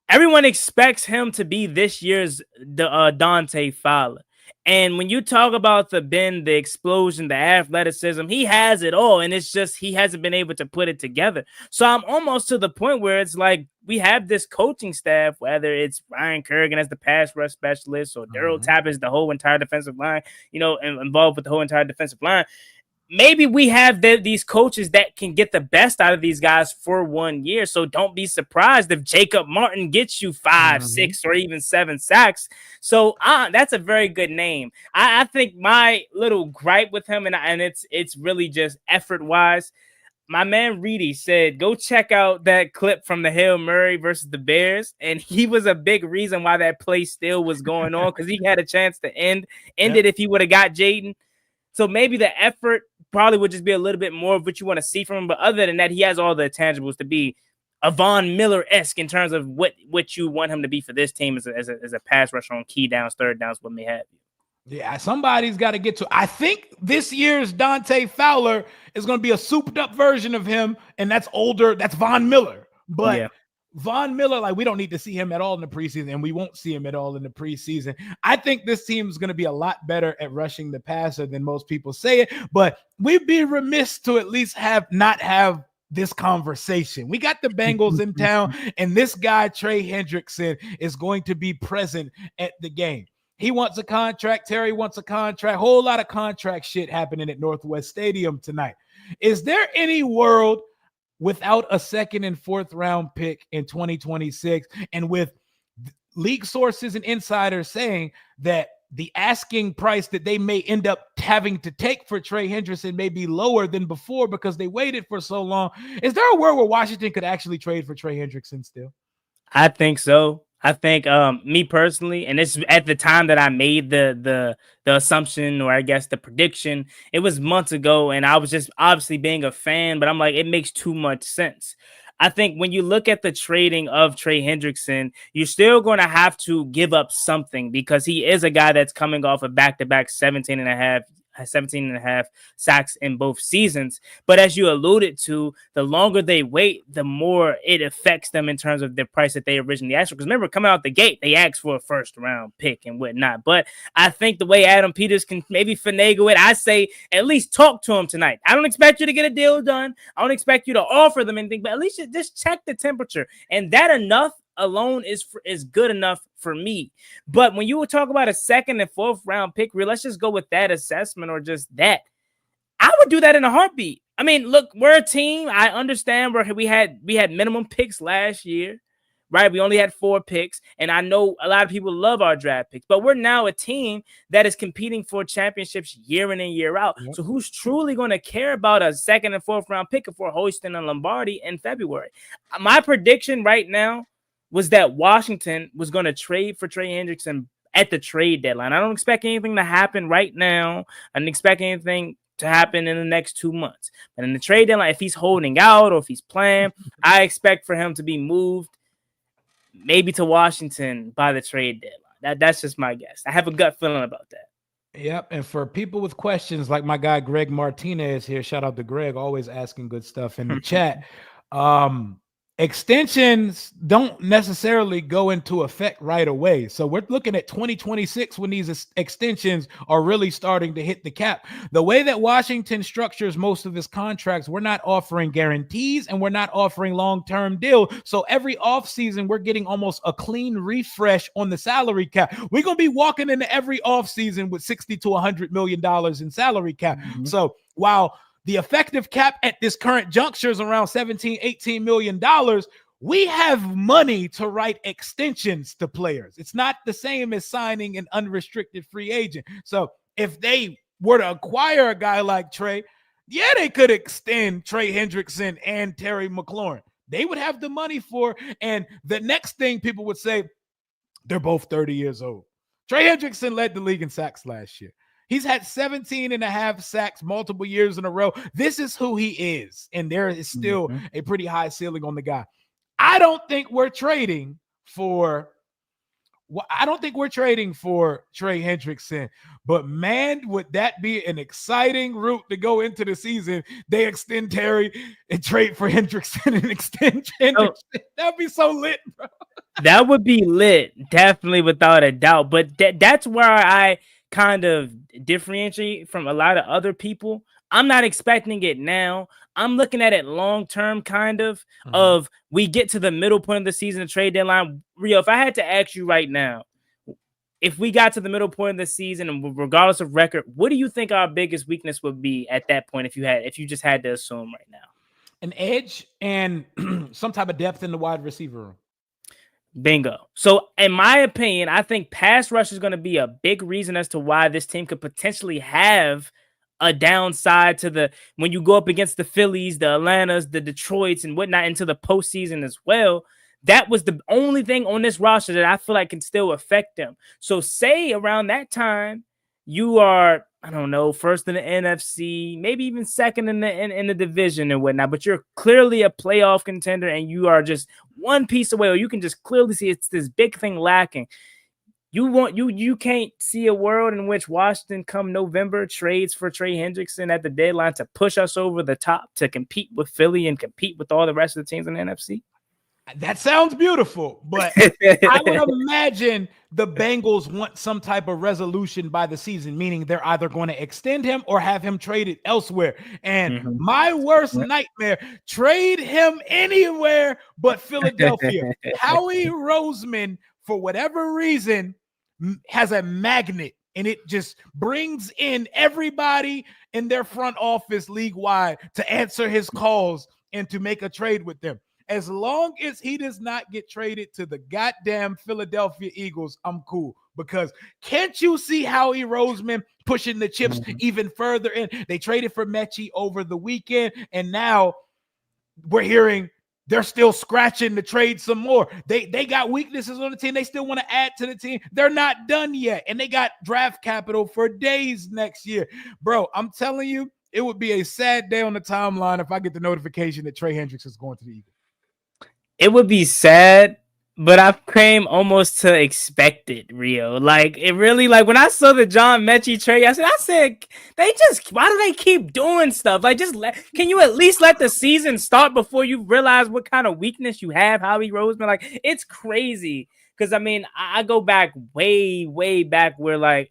Everyone expects him to be this year's Dante Fowler. And when you talk about the bend, the explosion, the athleticism, he has it all. And it's just he hasn't been able to put it together. So I'm almost to the point where it's like we have this coaching staff, whether it's Ryan Kerrigan as the pass rush specialist or Daryl Tapp as the whole entire defensive line, involved with the whole entire defensive line. Maybe we have these coaches that can get the best out of these guys for 1 year. So don't be surprised if Jacob Martin gets you 5, 6, or even 7 sacks. So that's a very good name. I think my little gripe with him, and it's really just effort-wise, my man Reedy said, go check out that clip from the Hail Murray versus the Bears. And he was a big reason why that play still was going on, because he had a chance to end it if he would have got Jaden. So maybe the effort probably would just be a little bit more of what you want to see from him. But other than that, he has all the intangibles to be a Von Miller-esque in terms of what you want him to be for this team as a pass rusher on key downs, third downs, what may have you. Yeah, somebody's got to get to. I think this year's Dante Fowler is going to be a souped-up version of him, and that's older. That's Von Miller. But Von Miller, we don't need to see him at all in the preseason, and we won't see him at all in the preseason. I think this team is going to be a lot better at rushing the passer than most people say it, but we'd be remiss to at least not have this conversation. We got the Bengals in town, and this guy, Trey Hendrickson, is going to be present at the game. He wants a contract. Terry wants a contract. Whole lot of contract shit happening at Northwest Stadium tonight. Is there any world without a 2nd and 4th round pick in 2026, and with league sources and insiders saying that the asking price that they may end up having to take for Trey Hendrickson may be lower than before because they waited for so long? Is there a world where Washington could actually trade for Trey Hendrickson still? I think so. I think me personally, and this at the time that I made the assumption, or I guess the prediction, it was months ago, and I was just obviously being a fan, but I'm like, it makes too much sense. I think when you look at the trading of Trey Hendrickson, you're still going to have to give up something, because he is a guy that's coming off a back-to-back 17 and a half has 17 and a half sacks in both seasons. But as you alluded to, the longer they wait, the more it affects them in terms of the price that they originally asked for. Because remember, coming out the gate, they asked for a first round pick and whatnot. But I think the way Adam Peters can maybe finagle it, I say at least talk to him tonight. I don't expect you to get a deal done. I don't expect you to offer them anything, but at least just check the temperature. And that enough alone is good enough for me. But when you would talk about a second and fourth round pick, let's just go with that assessment or just that. I would do that in a heartbeat. I mean, look, we're a team. I understand where we had minimum picks last year, right? We only had 4 picks, and I know a lot of people love our draft picks, but we're now a team that is competing for championships year in and year out. Yep. So who's truly going to care about a second and fourth round pick if we're hosting a Lombardi in February? My prediction right now was that Washington was going to trade for Trey Hendrickson at the trade deadline. I don't expect anything to happen right now. I don't expect anything to happen in the next 2 months. But in the trade deadline, if he's holding out or if he's playing, I expect for him to be moved maybe to Washington by the trade deadline. That's just my guess. I have a gut feeling about that. Yep. And for people with questions like my guy Greg Martinez here, shout out to Greg, always asking good stuff in the chat. Extensions don't necessarily go into effect right away. So we're looking at 2026 when these extensions are really starting to hit the cap. The way that Washington structures most of his contracts, we're not offering guarantees and we're not offering long-term deal. So every offseason, we're getting almost a clean refresh on the salary cap. We're going to be walking into every offseason with $60 to $100 million in salary cap. So while the effective cap at this current juncture is around $17-18 million, we have money to write extensions to players. It's not the same as signing an unrestricted free agent. So if they were to acquire a guy like Trey, yeah, they could extend Trey Hendrickson and Terry McLaurin. They would have the money for, and the next thing people would say, they're both 30 years old. Trey Hendrickson led the league in sacks last year. He's had 17 and a half sacks multiple years in a row. This is who he is. And there is still a pretty high ceiling on the guy. I don't think we're trading for Trey Hendrickson, but man, would that be an exciting route to go into the season? They extend Terry and trade for Hendrickson and extend Hendrickson. That'd be so lit, bro. That would be lit, definitely, without a doubt. But that's where I kind of differentiate from a lot of other people. I'm not expecting it now. I'm looking at it long term, kind of we get to the middle point of the season, the trade deadline. Rio, if I had to ask you right now, if we got to the middle point of the season and regardless of record, what do you think our biggest weakness would be at that point if you just had to assume right now? An edge and some type of depth in the wide receiver room. Bingo. So in my opinion, I think pass rush is going to be a big reason as to why this team could potentially have a downside to when you go up against the Phillies, the Atlantas, the Detroits and whatnot into the postseason as well. That was the only thing on this roster that I feel like can still affect them. So say around that time, you are, I don't know, first in the NFC, maybe even second in the division and whatnot, but you're clearly a playoff contender and you are just one piece away, or you can just clearly see it's this big thing lacking. You can't see a world in which Washington come November trades for Trey Hendrickson at the deadline to push us over the top to compete with Philly and compete with all the rest of the teams in the NFC. That sounds beautiful, but I would imagine the Bengals want some type of resolution by the season, meaning they're either going to extend him or have him traded elsewhere. And my worst nightmare, trade him anywhere but Philadelphia. Howie Roseman, for whatever reason, has a magnet, and it just brings in everybody in their front office league-wide to answer his calls and to make a trade with them. As long as he does not get traded to the goddamn Philadelphia Eagles, I'm cool. Because can't you see Howie Roseman pushing the chips even further in? They traded for Mechie over the weekend, and now we're hearing they're still scratching to trade some more. They got weaknesses on the team. They still want to add to the team. They're not done yet, and they got draft capital for days next year. Bro, I'm telling you, it would be a sad day on the timeline if I get the notification that Trey Hendrickson is going to the Eagles. It would be sad, but I've came almost to expect it, Rio. Like it really, like when I saw the John Mechie trade, I said, why do they keep doing stuff? Like, can you at least let the season start before you realize what kind of weakness you have, Howie Roseman? Like, it's crazy. Because I mean, I go back way back where like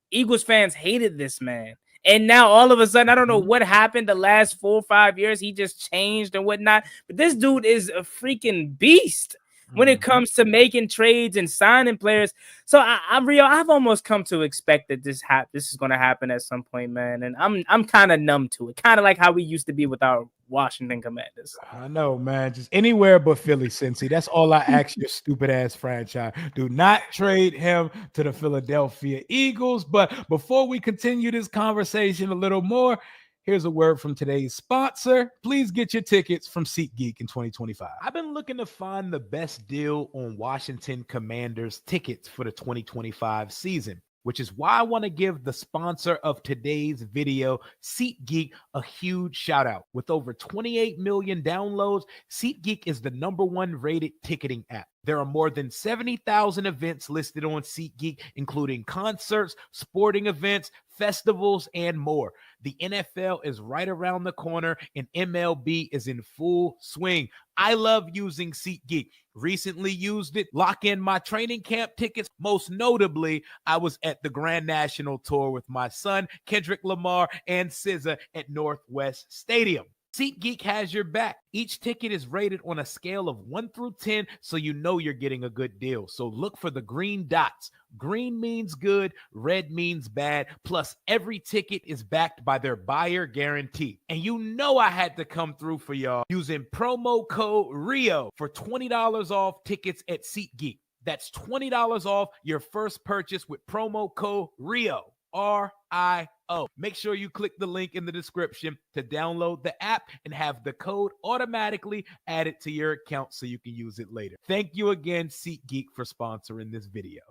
Eagles fans hated this man. And now all of a sudden, I don't know what happened the last 4 or 5 years. He just changed and whatnot. But this dude is a freaking beast when it comes to making trades and signing players. So I'm real. I've almost come to expect that this is going to happen at some point, man. And I'm kind of numb to it, kind of like how we used to be with our Washington Commanders. I know, man. Just anywhere but Philly, Cincy. That's all I ask your stupid ass franchise. Do not trade him to the Philadelphia Eagles. But before we continue this conversation a little more, here's a word from today's sponsor. Please get your tickets from SeatGeek in 2025. I've been looking to find the best deal on Washington Commanders tickets for the 2025 season, which is why I want to give the sponsor of today's video, SeatGeek, a huge shout out. With over 28 million downloads, SeatGeek is the #1 rated ticketing app. There are more than 70,000 events listed on SeatGeek, including concerts, sporting events, festivals, and more. The NFL is right around the corner and MLB is in full swing. I love using SeatGeek. Recently used it, lock in my training camp tickets. Most notably, I was at the Grand National Tour with my son, Kendrick Lamar, and SZA at Northwest Stadium. SeatGeek has your back. Each ticket is rated on a scale of 1 through 10, so you know you're getting a good deal. So look for the green dots. Green means good, red means bad. Plus, every ticket is backed by their buyer guarantee. And you know I had to come through for y'all using promo code RIO for $20 off tickets at SeatGeek. That's $20 off your first purchase with promo code RIO. RIO. Make sure you click the link in the description to download the app and have the code automatically added to your account so you can use it later. Thank you again, SeatGeek, for sponsoring this video.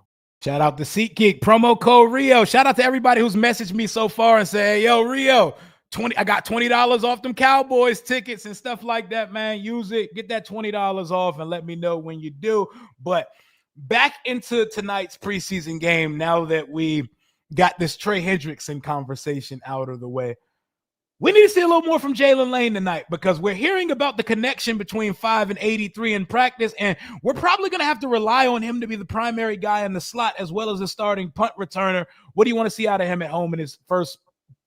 Shout out to SeatGeek, promo code RIO. Shout out to everybody who's messaged me so far and say, hey, yo, Rio, I got $20 off them Cowboys tickets and stuff like that, man. Use it. Get that $20 off and let me know when you do. But back into tonight's preseason game, now that we got this Trey Hendrickson conversation out of the way, we need to see a little more from Jalen Lane tonight because we're hearing about the connection between 5 and 83 in practice, and we're probably going to have to rely on him to be the primary guy in the slot as well as a starting punt returner. What do you want to see out of him at home in his first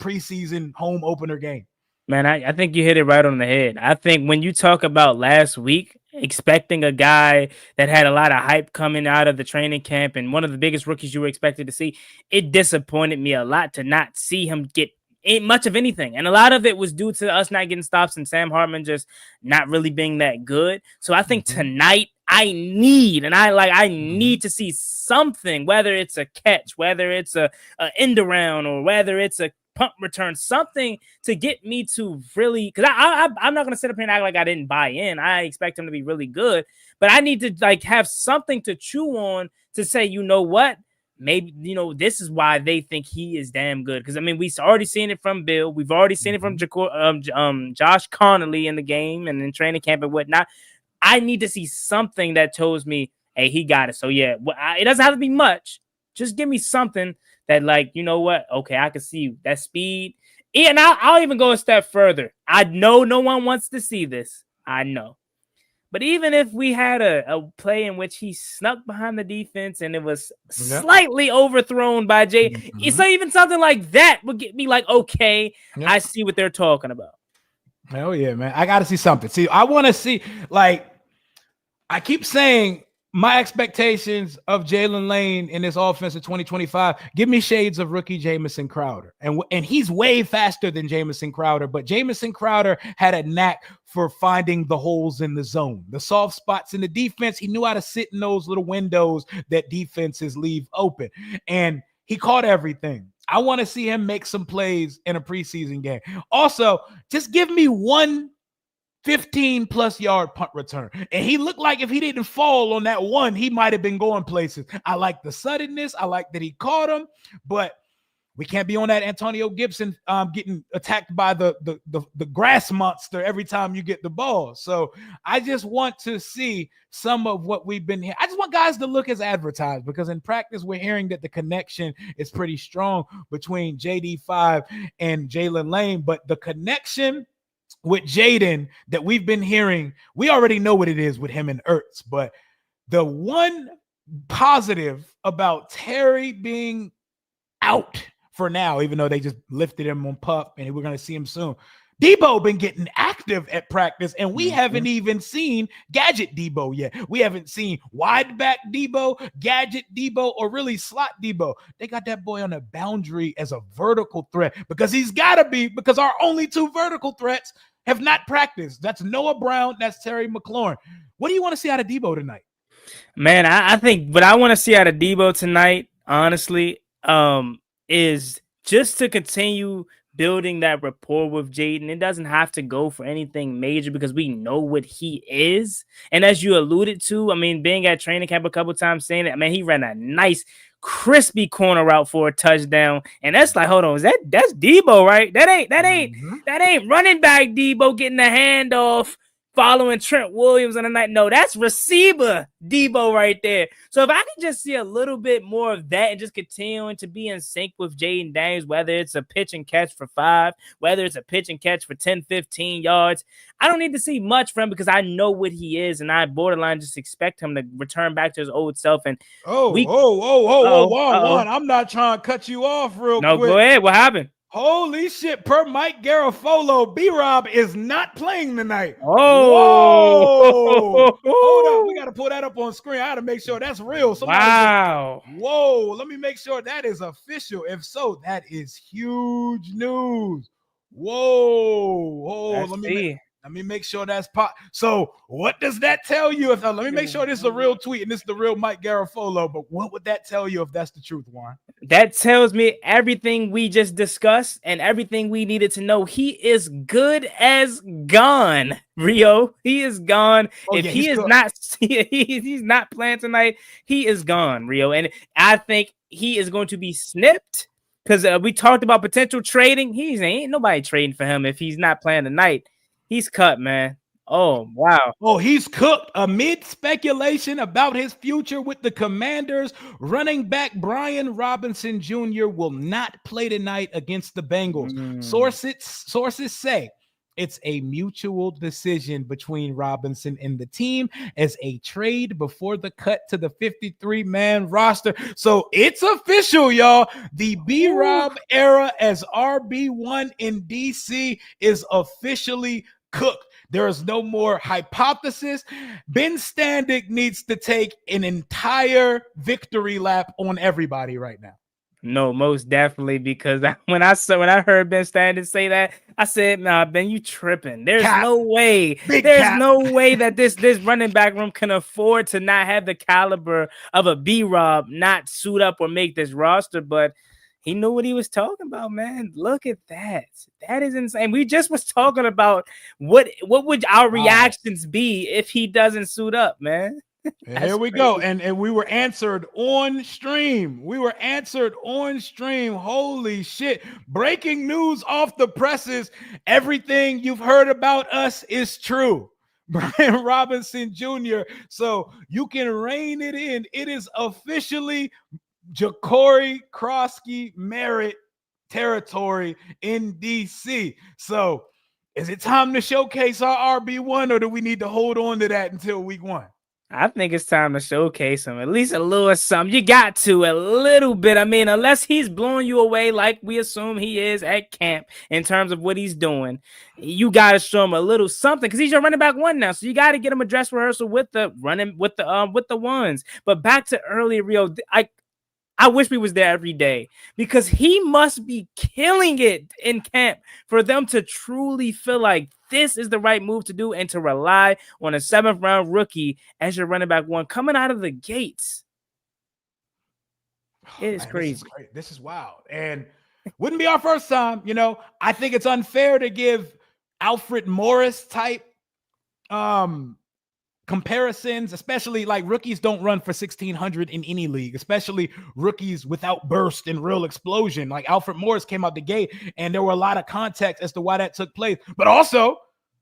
preseason home opener game? Man, I think you hit it right on the head. I think when you talk about last week, expecting a guy that had a lot of hype coming out of the training camp and one of the biggest rookies you were expected to see, it disappointed me a lot to not see him get much of anything. And a lot of it was due to us not getting stops and Sam Hartman just not really being that good. So I think tonight I need to see something, whether it's a catch, whether it's a end around, or whether it's a punt return, something to get me to really, because I'm not going to sit up here and act like I didn't buy in. I expect him to be really good, but I need to like have something to chew on to say, you know what, maybe, you know, this is why they think he is damn good. Because I mean, we've already seen it from Bill, we've already seen it from Josh Connolly in the game and in training camp and whatnot. I need to see something that tells me, hey, he got it. So yeah, it doesn't have to be much. Just give me something that, like, you know what? Okay, I can see that speed. And I'll even go a step further. I know no one wants to see this. I know. But even if we had a play in which he snuck behind the defense and it was slightly overthrown by Jay, so even something like that would get me like, okay, I see what they're talking about. Hell yeah, man. I got to see something. See, I want to see, like, I keep saying, my expectations of Jalen Lane in this offense in 2025, give me shades of rookie Jamison Crowder. And he's way faster than Jamison Crowder, but Jamison Crowder had a knack for finding the holes in the zone, the soft spots in the defense. He knew how to sit in those little windows that defenses leave open, and he caught everything. I want to see him make some plays in a preseason game. Also, just give me one 15-plus yard punt return. And he looked like if he didn't fall on that one, he might have been going places. I like the suddenness. I like that he caught him. But We can't be on that Antonio Gibson getting attacked by the grass monster every time you get the ball. So I just want to see some of what we've been here. I just want guys to look as advertised, because in practice we're hearing that the connection is pretty strong between JD5 and Jalen Lane, but the connection with Jaden that we've been hearing, we already know what it is with him and Ertz. But the one positive about Terry being out for now, even though they just lifted him on pup and we're going to see him soon, Debo been getting active at practice, and we haven't even seen gadget Debo yet. We haven't seen wide back Debo, gadget Debo, or really slot Debo. They got that boy on the boundary as a vertical threat, because he's got to be, because our only two vertical threats have not practiced. That's Noah Brown, that's Terry McLaurin. What do you want to see out of Debo tonight? Man, I think what I want to see out of Debo tonight, honestly, is just to continue building that rapport with Jaden. It doesn't have to go for anything major, because we know what he is. And as you alluded to, I mean, being at training camp a couple times, saying that, man, he ran a nice, crispy corner route for a touchdown. And that's like, hold on, that's Debo, right? That ain't running back Debo getting the handoff, following Trent Williams on the night. No, that's receiver Debo right there. So if I can just see a little bit more of that and just continuing to be in sync with Jaden Daniels, whether it's a pitch and catch for 5, whether it's a pitch and catch for 10, 15 yards, I don't need to see much from him, because I know what he is, and I borderline just expect him to return back to his old self. And Juan, I'm not trying to cut you off real quick. No, go ahead. What happened? Holy shit, per Mike Garafolo, BROB is not playing tonight. Oh. Whoa. Hold up. We got to pull that up on screen. I got to make sure that's real. Wow. Whoa. Let me make sure that is official. If so, that is huge news. Whoa. Let me make sure that's pop. So what does that tell you? Let me make sure this is a real tweet and this is the real Mike Garafolo. But what would that tell you if that's the truth, Juan? That tells me everything we just discussed and everything we needed to know. He is good as gone, Rio. He is gone. He's not playing tonight, he is gone, Rio. And I think he is going to be snipped, because we talked about potential trading. Ain't nobody trading for him if he's not playing tonight. He's cut, man. Oh, wow. Oh, he's cooked. Amid speculation about his future with the Commanders, running back Brian Robinson Jr. will not play tonight against the Bengals. Sources say it's a mutual decision between Robinson and the team as a trade before the cut to the 53-man roster. So it's official, y'all. The B-Rob era as RB1 in DC is officially cooked. There is no more hypothesis. Ben Standig needs to take an entire victory lap on everybody right now. No, most definitely, because when I heard Ben Standig say that, I said, "Nah, Ben, you tripping? There's no way that this running back room can afford to not have the caliber of a B-Rob not suit up or make this roster." But he knew what he was talking about, man. Look at that. That is insane. We just was talking about what would our reactions be if he doesn't suit up, man. Here we go. And we were answered on stream. Holy shit. Breaking news off the presses. Everything you've heard about us is true. Brian Robinson Jr. So you can rein it in. It is officially Ja'Cory Krosky Merritt territory in DC. So is it time to showcase our RB1, or do we need to hold on to that until week 1? I think it's time to showcase him, at least a little something. You got to, a little bit. I mean, unless he's blowing you away like we assume he is at camp in terms of what he's doing, you got to show him a little something, because he's your running back 1 now. So you got to get him a dress rehearsal with the ones. But back to earlier, Rio, I wish we was there every day, because he must be killing it in camp for them to truly feel like this is the right move to do, and to rely on a 7th-round rookie as your running back 1 coming out of the gates. It is crazy. This is wild. And wouldn't be our first time. I think it's unfair to give Alfred Morris type comparisons, especially like rookies don't run for 1,600 in any league, especially rookies without burst and real explosion. Like Alfred Morris came out the gate, and there were a lot of context as to why that took place. But also,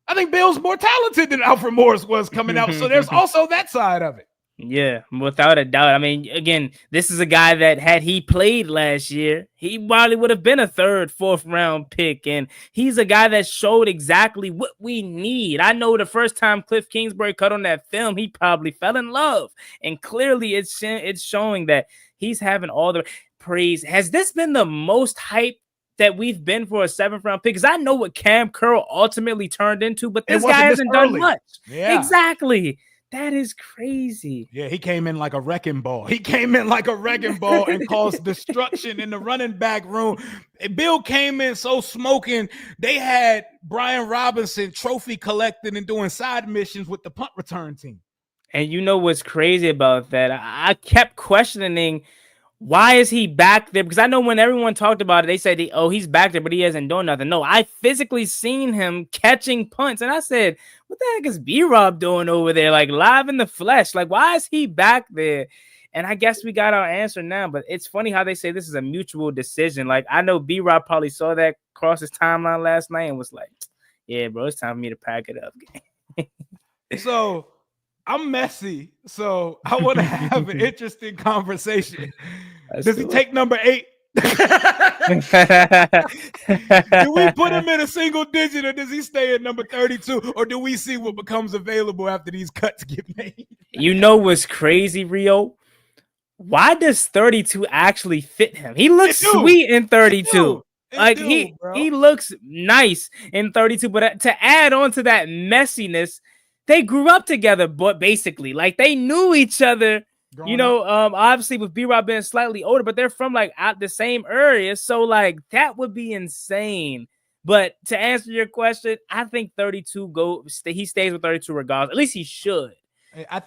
I think Bill's more talented than Alfred Morris was coming out. So there's also that side of it. Yeah, without a doubt. I mean, again, this is a guy that had he played last year, he probably would have been a 3rd, 4th round pick. And he's a guy that showed exactly what we need. I know the first time Cliff Kingsbury cut on that film, he probably fell in love. And clearly it's showing that he's having all the praise. Has this been the most hype that we've been for a 7th round pick? Because I know what Cam Curl ultimately turned into, but this guy hasn't done much. Yeah. Exactly. That is crazy. Yeah, he came in like a wrecking ball. He came in like a wrecking ball and caused destruction in the running back room. Bill came in so smoking. They had Brian Robinson trophy collecting and doing side missions with the punt return team. And you know what's crazy about that? I kept questioning, why is he back there? Because I know when everyone talked about it, they said, oh, he's back there, but he hasn't done nothing. No, I physically seen him catching punts. And I said, what the heck is BROB doing over there? Like live in the flesh. Like, why is he back there? And I guess we got our answer now. But it's funny how they say this is a mutual decision. Like, I know BROB probably saw that cross his timeline last night and was like, yeah, bro, it's time for me to pack it up. So I'm messy, so I want to have an interesting conversation. Does he take number 8? Do we put him in a single digit, or does he stay at number 32? Or do we see what becomes available after these cuts get made? You know what's crazy, Rio? Why does 32 actually fit him? He looks sweet in 32. Like he looks nice in 32, but to add on to that messiness, they grew up together, but basically, like they knew each other. Obviously with B-Rob being slightly older, but they're from like out the same area, so like that would be insane. But to answer your question, I think 32 he stays with 32 regardless. At least he should. I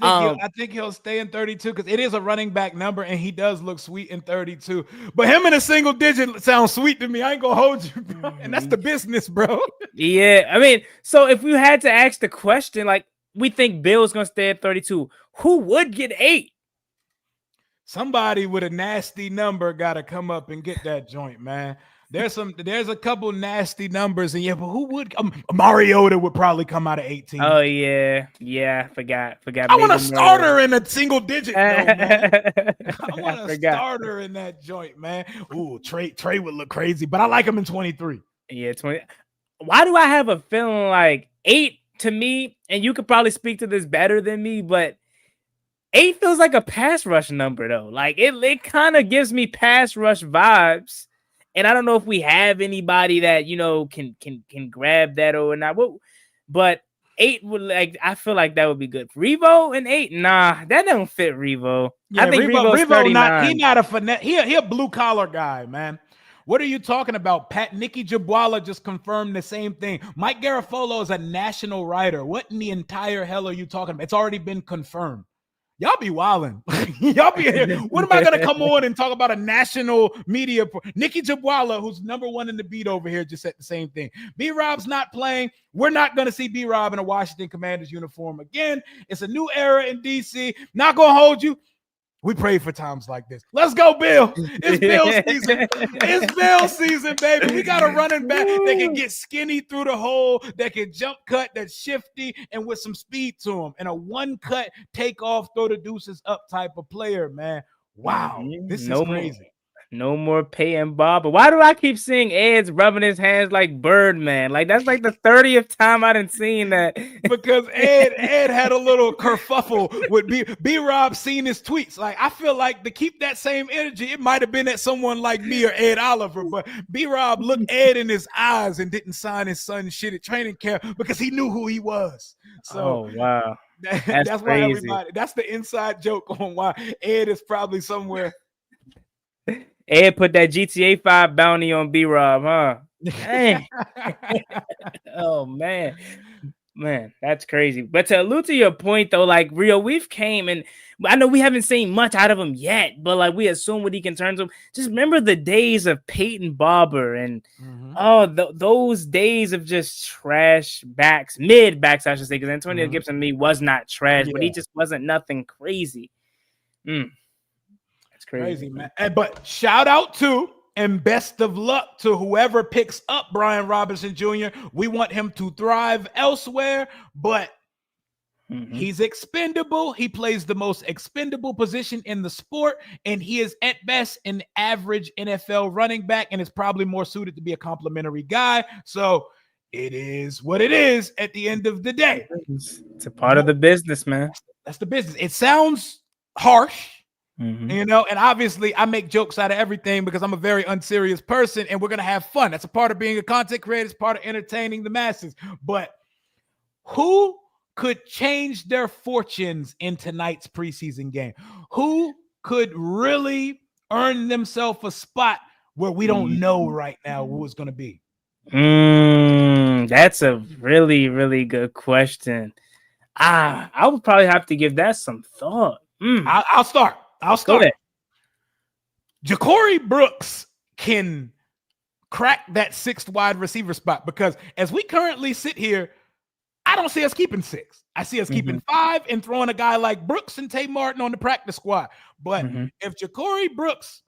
think he'll stay in 32 because it is a running back number, and he does look sweet in 32. But him in a single digit sounds sweet to me. I ain't gonna hold you, bro. And that's the business, bro. Yeah, I mean, so if we had to ask the question, like we think Bill's gonna stay at 32, who would get 8? Somebody with a nasty number got to come up and get that joint, man. There's a couple nasty numbers, and but who would? Mariota would probably come out of 18. Oh yeah, forgot. I want a starter in a single digit, though, man. I want a starter in that joint, man. Ooh, Trey would look crazy, but I like him in 23. Yeah, 20. Why do I have a feeling like 8 to me? And you could probably speak to this better than me, but 8 feels like a pass rush number though. Like it kind of gives me pass rush vibes. And I don't know if we have anybody that, can grab that or not. But 8 would I feel like that would be good. Revo and 8, nah, that don't fit Revo. Yeah, I think Revo he not a finesse. He a blue collar guy, man. What are you talking about? Nicky Jabwala just confirmed the same thing. Mike Garafolo is a national writer. What in the entire hell are you talking about? It's already been confirmed. Y'all be wilding. Y'all be here. When am I going to come on and talk about a national media? Nicky Jabwala, who's number 1 in the beat over here, just said the same thing. B-Rob's not playing. We're not going to see B-Rob in a Washington Commanders uniform again. It's a new era in D.C. Not going to hold you. We pray for times like this. Let's go, Bill. It's Bill season. It's Bill season, baby. We got a running back that can get skinny through the hole, that can jump cut, that's shifty, and with some speed to him. And a one-cut, take off, throw the deuces up type of player, man. Wow. This is crazy. No more paying Bob. But why do I keep seeing Ed's rubbing his hands like Birdman? Like that's like the 30th time I didn't seen that. Because Ed had a little kerfuffle with B-Rob seeing his tweets. Like I feel like to keep that same energy, it might have been at someone like me or Ed Oliver. But B-Rob looked Ed in his eyes and didn't sign his son's shit at training camp because he knew who he was. So wow. That's why everybody. That's the inside joke on why Ed is probably somewhere. Ed put that GTA 5 bounty on B-Rob, huh? Dang. Oh, man, that's crazy. But to allude to your point, though, like, Rio, we've came and I know we haven't seen much out of him yet, but like we assume what he can turn to. Just remember the days of Peyton Barber and those days of just trash backs, mid backs, I should say, because Antonio Gibson to me was not trash, but he just wasn't nothing crazy. That's crazy, man. But shout out to and best of luck to whoever picks up Brian Robinson Jr. We want him to thrive elsewhere, but he's expendable. He plays the most expendable position in the sport, and he is at best an average NFL running back, and is probably more suited to be a complimentary guy. So it is what it is at the end of the day. It's a part of the business, man. That's the business. It sounds harsh, you know, and obviously I make jokes out of everything because I'm a very unserious person, and we're going to have fun. That's a part of being a content creator. It's part of entertaining the masses. But who could change their fortunes in tonight's preseason game? Who could really earn themselves a spot where we don't know right now who it's going to be? That's a really, really good question. I would probably have to give that some thought. I'll start. Ja'Cory Brooks can crack that sixth wide receiver spot, because as we currently sit here, I don't see us keeping 6. I see us keeping 5 and throwing a guy like Brooks and Tay Martin on the practice squad. But if Ja'Cory Brooks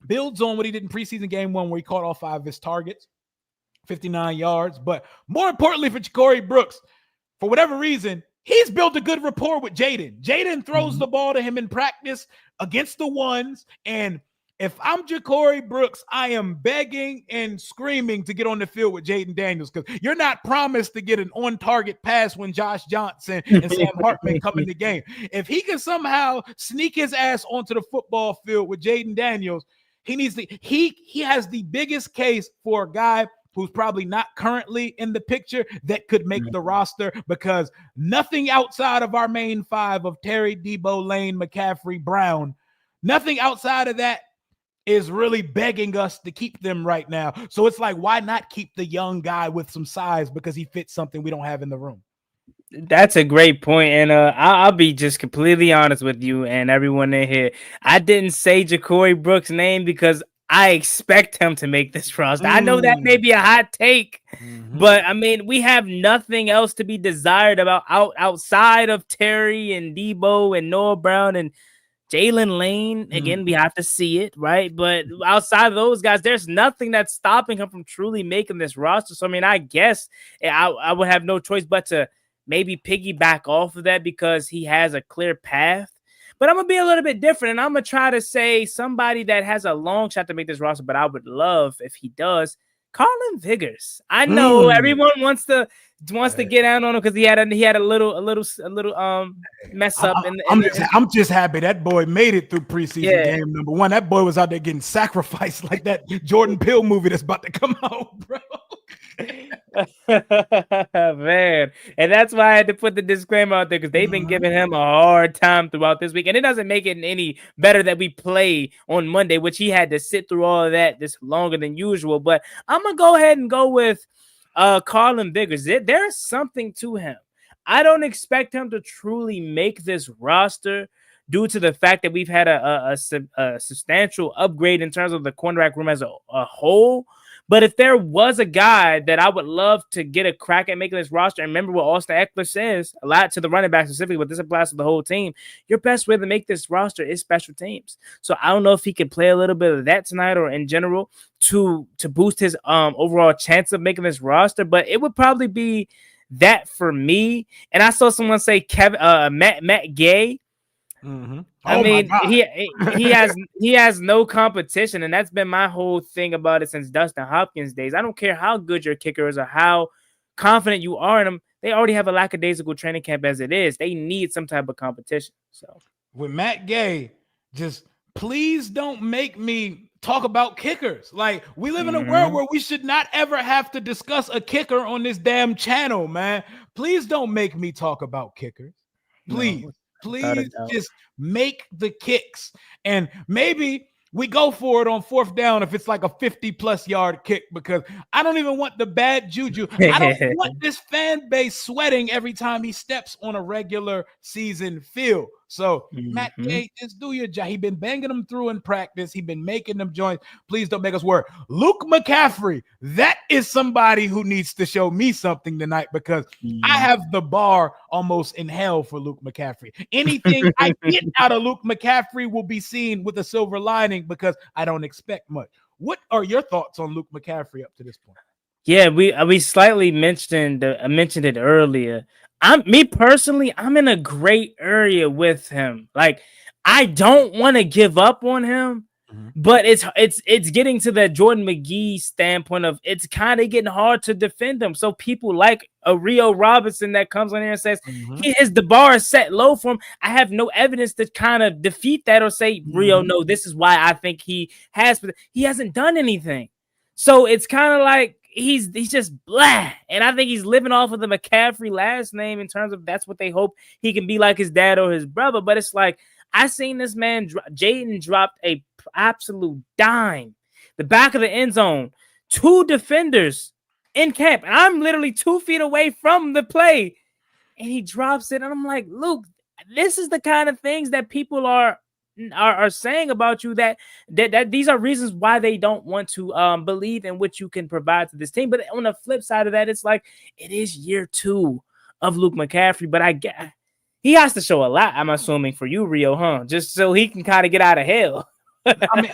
builds on what he did in preseason game 1, where he caught all 5 of his targets, 59 yards, but more importantly for Ja'Cory Brooks, for whatever reason, he's built a good rapport with Jaden. Jaden throws the ball to him in practice against the ones, and if I'm Ja'Cory Brooks, I am begging and screaming to get on the field with Jaden Daniels, because you're not promised to get an on-target pass when Josh Johnson and Sam Hartman come in the game. If he can somehow sneak his ass onto the football field with Jaden Daniels, he has the biggest case for a guy who's probably not currently in the picture that could make the roster, because nothing outside of our main 5 of Terry, Debo, Lane, McCaffrey, Brown, nothing outside of that is really begging us to keep them right now. So it's like, why not keep the young guy with some size, because he fits something we don't have in the room? That's a great point, and I'll be just completely honest with you and everyone in here. I didn't say Ja'Cory Brooks' name because I expect him to make this roster. I know that may be a hot take, but I mean, we have nothing else to be desired about outside of Terry and Debo and Noah Brown and Jalen Lane. Again, we have to see it, right? But outside of those guys, there's nothing that's stopping him from truly making this roster. So, I mean, I guess I would have no choice but to maybe piggyback off of that, because he has a clear path. But I'm going to be a little bit different, and I'm going to try to say somebody that has a long shot to make this roster, but I would love if he does, Carlin Vigors. I know everyone wants to get out on him because he had a little mess up. I'm just happy that boy made it through preseason game number 1. That boy was out there getting sacrificed like that Jordan Peele movie that's about to come out, bro. Man, and that's why I had to put the disclaimer out there, because they've been giving him a hard time throughout this week, and it doesn't make it any better that we play on Monday, which he had to sit through all of that this longer than usual. But I'm gonna go ahead and go with Carlin Vigors. There's something to him. I don't expect him to truly make this roster due to the fact that we've had a substantial upgrade in terms of the cornerback room as a whole. But if there was a guy that I would love to get a crack at making this roster, and remember what Austin Eckler says a lot to the running back specifically, but this applies to the whole team, your best way to make this roster is special teams. So I don't know if he could play a little bit of that tonight or in general to boost his overall chance of making this roster, but it would probably be that for me. And I saw someone say Matt Gay. I mean, he has no competition, and that's been my whole thing about it since Dustin Hopkins days. I don't care how good your kicker is or how confident you are in them. They already have a lackadaisical training camp as it is. They need some type of competition. So with Matt Gay, just please don't make me talk about kickers. Like, we live in a world where we should not ever have to discuss a kicker on this damn channel, man. Please don't make me talk about kickers. Please. No. Please just make the kicks, and maybe we go for it on 4th down if it's like a 50-plus yard kick, because I don't even want the bad juju. I don't want this fan base sweating every time he steps on a regular season field. So Matt Gay, just do your job. He been banging them through in practice. He been making them joints. Please don't make us work. Luke McCaffrey, that is somebody who needs to show me something tonight, because I have the bar almost in hell for Luke McCaffrey. Anything I get out of Luke McCaffrey will be seen with a silver lining, because I don't expect much. What are your thoughts on Luke McCaffrey up to this point? Yeah, we slightly mentioned it earlier. Me personally, I'm in a great area with him. Like, I don't want to give up on him, but it's getting to that Jordan McGee standpoint of it's kind of getting hard to defend him. So people like a Rio Robinson that comes on here and says the bar is set low for him. I have no evidence to kind of defeat that or say, Rio, no, this is why I think he has, but he hasn't done anything. So it's kind of like he's just blah. And I think he's living off of the McCaffrey last name in terms of that's what they hope he can be like his dad or his brother. But it's like, I seen this man, Jaden dropped a absolute dime. The back of the end zone, 2 defenders in camp. And I'm literally 2 feet away from the play. And he drops it. And I'm like, Luke, this is the kind of things that people are saying about you that these are reasons why they don't want to believe in what you can provide to this team. But on the flip side of that, it's like it is year 2 of Luke McCaffrey, but he has to show a lot, I'm assuming, for you, Rio, huh? Just so he can kind of get out of hell. I mean,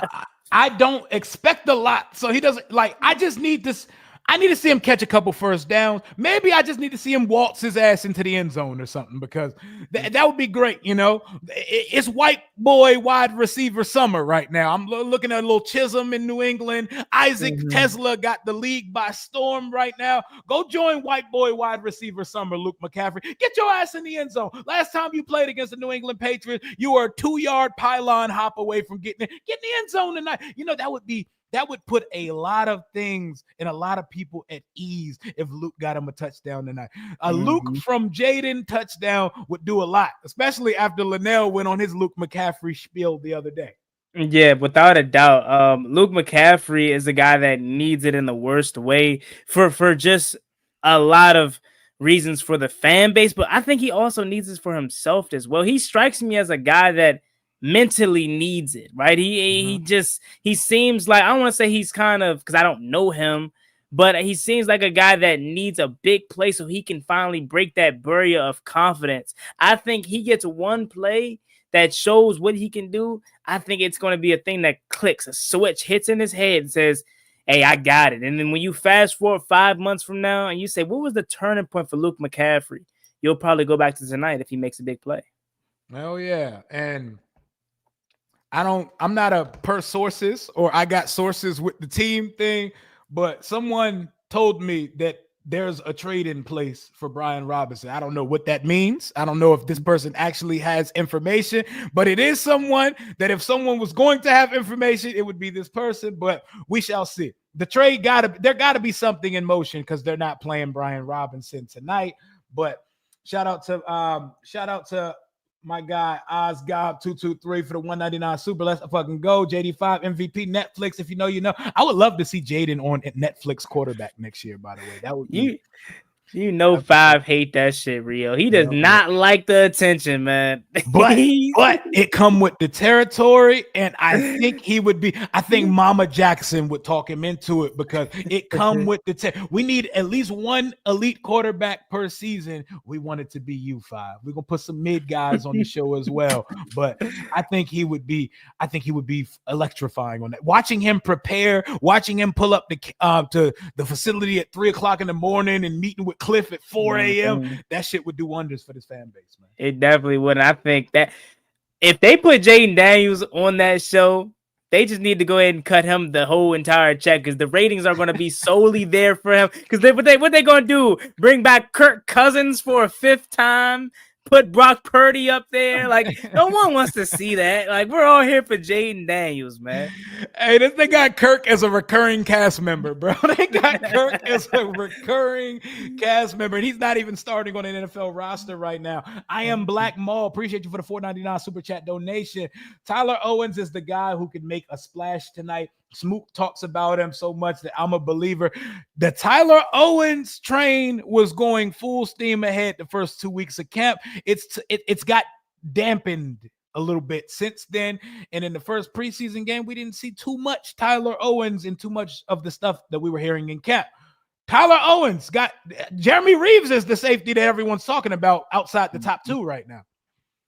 I don't expect a lot, so he doesn't like. I just need this. I need to see him catch a couple first downs. Maybe I just need to see him waltz his ass into the end zone or something, because that would be great. You know, it's white boy wide receiver summer right now. I'm looking at a little Chisholm in New England. Isaac Tesla got the league by storm right now. Go join white boy wide receiver summer, Luke McCaffrey. Get your ass in the end zone. Last time you played against the New England Patriots, you were a 2-yard pylon hop away from getting in the end zone tonight. You know, that would put a lot of things and a lot of people at ease if Luke got him a touchdown tonight. A Luke from Jaden touchdown would do a lot, especially after Linnell went on his Luke McCaffrey spiel the other day. Yeah, without a doubt. Luke McCaffrey is a guy that needs it in the worst way for just a lot of reasons for the fan base, but I think he also needs it for himself as well. He strikes me as a guy that mentally needs it, right? He seems like, I don't want to say he's kind of, because I don't know him, but he seems like a guy that needs a big play so he can finally break that barrier of confidence. I think he gets one play that shows what he can do. I think it's going to be a thing that clicks, a switch hits in his head and says, hey, I got it. And then when you fast forward 5 months from now and you say, what was the turning point for Luke McCaffrey? You'll probably go back to tonight if he makes a big play. Oh yeah. And I'm not a per sources or I got sources with the team thing, but someone told me that there's a trade in place for Brian Robinson. I don't know what that means. I don't know if this person actually has information, but it is someone that if someone was going to have information, it would be this person, but we shall see. The trade there gotta be something in motion because they're not playing Brian Robinson tonight. But shout out to my guy Ozgob223 for the 199 super. Let's fucking go. JD5 MVP Netflix. If you know, you know. I would love to see Jaden on Netflix quarterback next year, by the way. That would be You know, 5 hate that shit, Rio. He does not like the attention, man. But it come with the territory, and I think he would be. I think Mama Jackson would talk him into it because it come with the. We need at least one elite quarterback per season. We want it to be you 5. We're gonna put some mid guys on the show as well, but I think he would be. I think he would be electrifying on that. Watching him prepare, watching him pull up to the facility at 3:00 in the morning and meeting with Cliff at 4 a.m. That shit would do wonders for this fan base, man. It definitely would. And I think that if they put Jaden Daniels on that show, they just need to go ahead and cut him the whole entire check because the ratings are going to be solely there for him. Because what they going to do? Bring back Kirk Cousins for a 5th time? Put Brock Purdy up there? Like, no one wants to see that. Like, we're all here for Jaden Daniels, man. Hey, they got Kirk as a recurring cast member, bro. They got Kirk as a recurring cast member, and he's not even starting on an NFL roster right now. I am Black Mall. Appreciate you for the $4.99 super chat donation. Tyler Owens is the guy who can make a splash tonight. Smook talks about him so much that I'm a believer. The Tyler Owens train was going full steam ahead the first 2 weeks of camp. It's got dampened a little bit since then. And in the first preseason game, we didn't see too much Tyler Owens and too much of the stuff that we were hearing in camp. Tyler Owens got Jeremy Reeves as the safety that everyone's talking about outside the top two right now.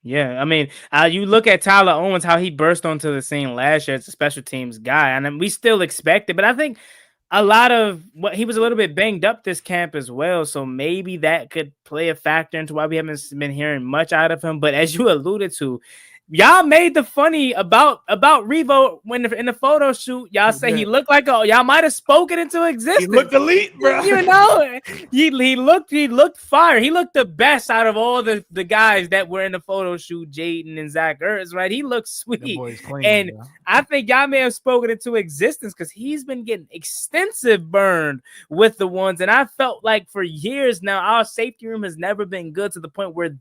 Yeah, I mean, you look at Tyler Owens, how he burst onto the scene last year as a special teams guy, and we still expect it, but I think a lot of what he was a little bit banged up this camp as well, so maybe that could play a factor into why we haven't been hearing much out of him. But as you alluded to, y'all made the funny about Revo when in the photo shoot. Y'all say he looked like y'all might have spoken into existence. He looked elite, bro. You know, he looked fire. He looked the best out of all the guys that were in the photo shoot. Jaden and Zach Ertz, right? He looked sweet, Clean, and bro. I think y'all may have spoken into existence because he's been getting extensive burned with the ones, and I felt like for years now our safety room has never been good to the point where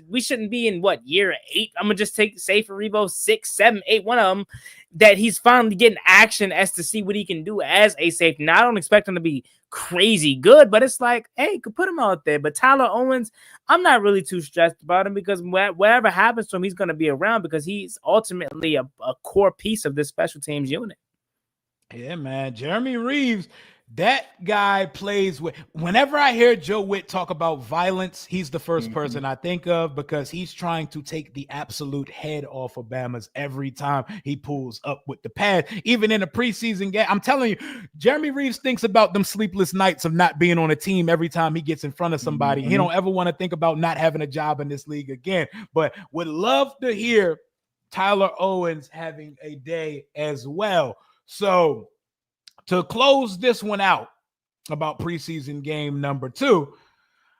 we shouldn't be in year 8. I'm gonna just say for Revo 6, 7, 8, one of them that he's finally getting action as to see what he can do as a safety. Now I don't expect him to be crazy good, but it's like, hey, could put him out there. But Tyler Owens, I'm not really too stressed about him because whatever happens to him, he's gonna be around because he's ultimately a core piece of this special teams unit. Yeah, man. Jeremy Reeves, that guy plays with. Whenever I hear Joe Witt talk about violence, he's the first person I think of because he's trying to take the absolute head off of Bama's every time he pulls up with the pad. Even in a preseason game, I'm telling you, Jeremy Reeves thinks about them sleepless nights of not being on a team every time he gets in front of somebody. He don't ever want to think about not having a job in this league again, but would love to hear Tyler Owens having a day as well. So to close this one out about preseason game number 2,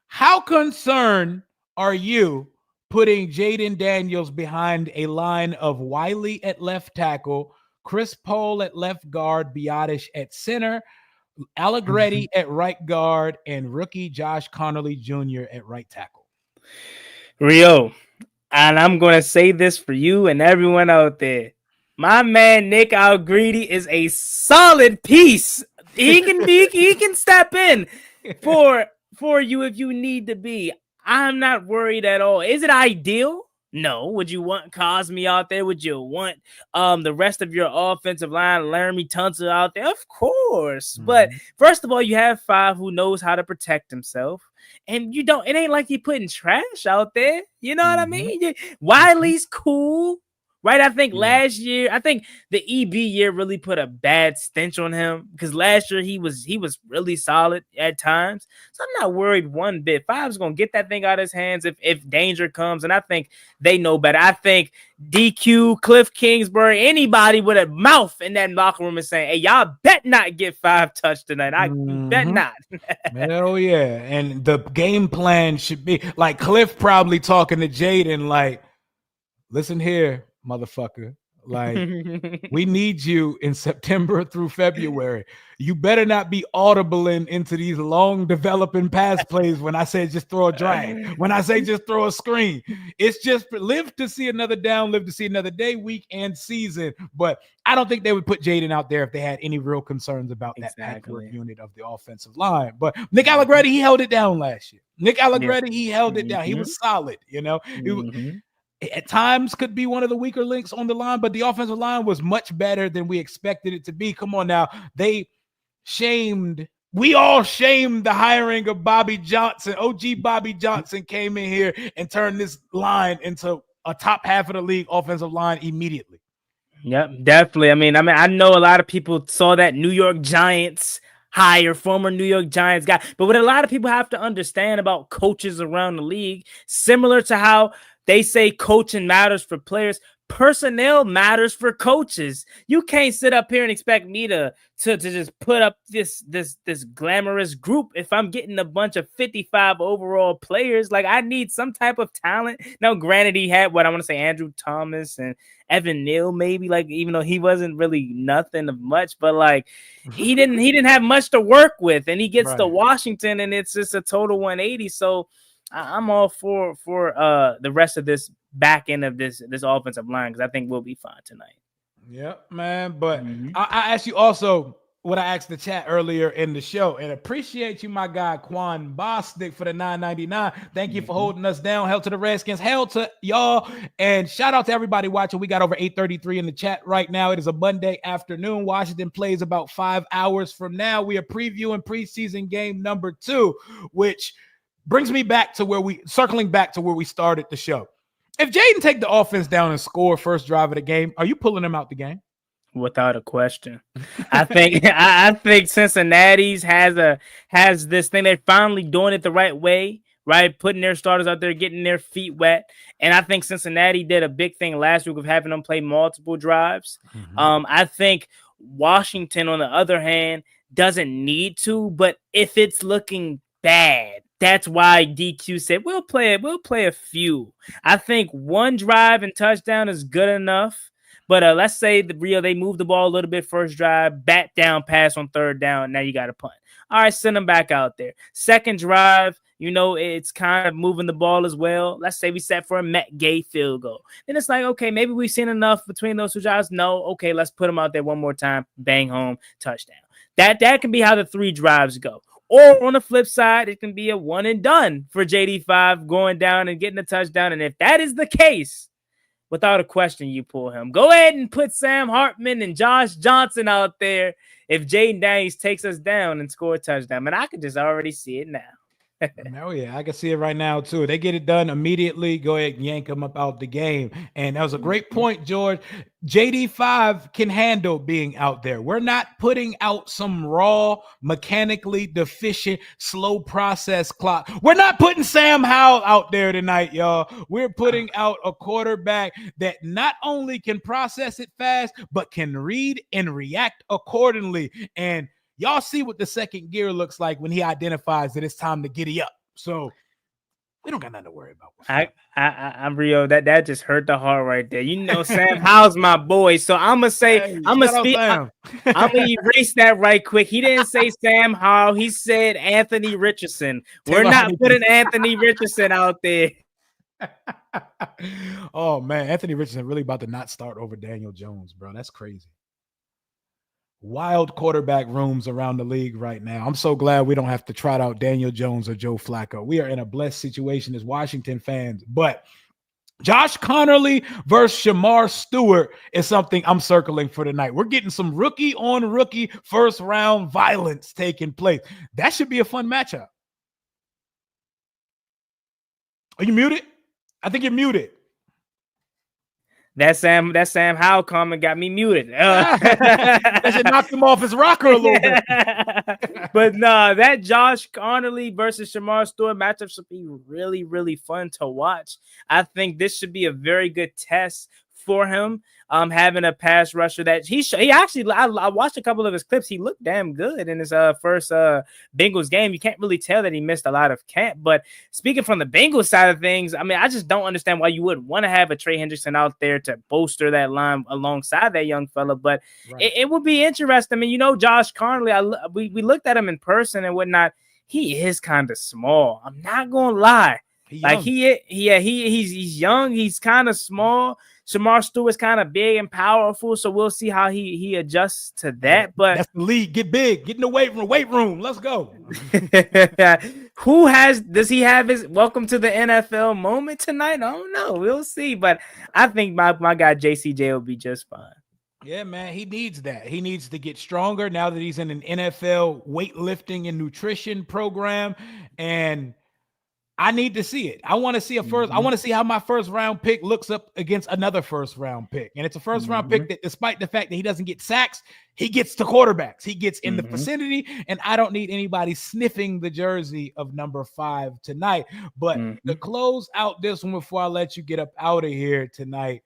how concerned are you putting Jaden Daniels behind a line of Wiley at left tackle, Chris Paul at left guard, Biotish at center, Allegretti at right guard, and rookie Josh Connolly Jr. at right tackle? Rio, and I'm going to say this for you and everyone out there. My man Nick Allegretti is a solid piece. He can step in for you if you need to be. I'm not worried at all. Is it ideal? No. Would you want Cosme out there? Would you want the rest of your offensive line, Laramie Tunsil out there? Of course. But first of all, you have 5 who knows how to protect himself. And it ain't like you putting trash out there. You know what I mean? Wiley's cool. Right, I think last year, the EB year really put a bad stench on him because last year he was really solid at times. So I'm not worried one bit. 5's gonna get that thing out of his hands if danger comes, and I think they know better. I think DQ, Cliff Kingsbury, anybody with a mouth in that locker room is saying, "Hey, y'all bet not get 5 touch tonight. I bet not." Hell yeah! And the game plan should be like Cliff probably talking to Jaden like, "Listen here, motherfucker, like we need you in September through February. You better not be audibling into these long developing pass plays when I say just throw a drag, when I say just throw a screen. It's just live to see another down, live to see another day, week, and season." But I don't think they would put Jaden out there if they had any real concerns about that patchwork unit of the offensive line. But Nick Allegretti, he held it down last year. He held it down. He was solid, you know. At times could be one of the weaker links on the line, but the offensive line was much better than we expected it to be. Come on now. We all shamed the hiring of Bobby Johnson. OG Bobby Johnson came in here and turned this line into a top half of the league offensive line immediately. Yep, definitely. I mean, I know a lot of people saw that New York Giants hire, former New York Giants guy. But what a lot of people have to understand about coaches around the league, similar to how they say coaching matters for players, personnel matters for coaches. You can't sit up here and expect me to just put up this glamorous group if I'm getting a bunch of 55 overall players. Like, I need some type of talent. Now, granted, he had Andrew Thomas and Evan Neal, maybe, like, even though he wasn't really nothing of much, but like he didn't have much to work with, and he gets to Washington and it's just a total 180. So I'm all for the rest of this back end of this offensive line because I think we'll be fine tonight. Yep, man. But I ask you also, what I asked the chat earlier in the show. And appreciate you, my guy Quan Bostic, for the $9.99. Thank you for holding us down. Hell to the Redskins, hell to y'all. And shout out to everybody watching. We got over 833 in the chat right now. It is a Monday afternoon. Washington plays about 5 hours from now. We are previewing preseason game number 2, which brings me back to circling back to where we started the show. If Jaden take the offense down and score first drive of the game, are you pulling him out the game? Without a question. I think Cincinnati's has this thing. They're finally doing it the right way, right? Putting their starters out there, getting their feet wet. And I think Cincinnati did a big thing last week of having them play multiple drives. I think Washington, on the other hand, doesn't need to, but if it's looking bad, that's why DQ said we'll play a few. I think one drive and touchdown is good enough. But let's say they move the ball a little bit first drive, bat down, pass on third down. Now you got to punt. All right, send them back out there. Second drive, it's kind of moving the ball as well. Let's say we set for a Met Gay field goal. Then it's like, okay, maybe we've seen enough between those two drives. No, okay, let's put them out there one more time. Bang home, touchdown. That can be how the 3 drives go. Or on the flip side, it can be a one and done for JD5 going down and getting a touchdown. And if that is the case, without a question, you pull him. Go ahead and put Sam Hartman and Josh Johnson out there if Jaden Daniels takes us down and score a touchdown. And I can just already see it now. Oh, yeah, I can see it right now, too. They get it done immediately. Go ahead and yank them up out the game. And that was a great point, George. JD5 can handle being out there. We're not putting out some raw, mechanically deficient, slow process clock. We're not putting Sam Howell out there tonight, y'all. We're putting out a quarterback that not only can process it fast, but can read and react accordingly. And y'all see what the second gear looks like when he identifies that it's time to giddy up. So we don't got nothing to worry about. I'm Rio. That just hurt the heart right there. Sam Howell's my boy. So I'm gonna say, Hey, I'm gonna erase that right quick. He didn't say Sam Howell. He said Anthony Richardson. We're not putting Anthony Richardson out there. Oh man, Anthony Richardson really about to not start over Daniel Jones, bro. That's crazy. Wild quarterback rooms around the league right now. I'm so glad we don't have to trot out Daniel Jones or Joe Flacco. We are in a blessed situation as Washington fans. But Josh Connerly versus Shamar Stewart is something I'm circling for tonight. We're getting some rookie on rookie first round violence taking place. That should be a fun matchup. Are you muted? I think you're muted. That Sam Howell comment got me muted. That should knock him off his rocker a little bit. But no, that Josh Connerly versus Shamar Stewart matchup should be really, really fun to watch. I think this should be a very good test for him. Having a pass rusher that he actually, I watched a couple of his clips. He looked damn good in his first Bengals game. You can't really tell that he missed a lot of camp. But speaking from the Bengals side of things, I mean, I just don't understand why you would want to have a Trey Hendrickson out there to bolster that line alongside that young fella. But right. it would be interesting. I mean, Josh Connerly, we looked at him in person and whatnot. He is kind of small. I'm not gonna lie. He's young. He's kind of small. Shamar Stewart's kind of big and powerful, so we'll see how he adjusts to that. But that's the league. Get big. Get in the weight room. Let's go. Does he have his welcome to the NFL moment tonight? I don't know. We'll see. But I think my guy JCJ will be just fine. Yeah, man, he needs that. He needs to get stronger now that he's in an NFL weightlifting and nutrition program. And I need to see it. I want to see I want to see how my first round pick looks up against another first round pick. And it's a first round pick that, despite the fact that he doesn't get sacks, he gets to quarterbacks. He gets in the vicinity, and I don't need anybody sniffing the jersey of number 5 tonight. But to close out this one before I let you get up out of here tonight,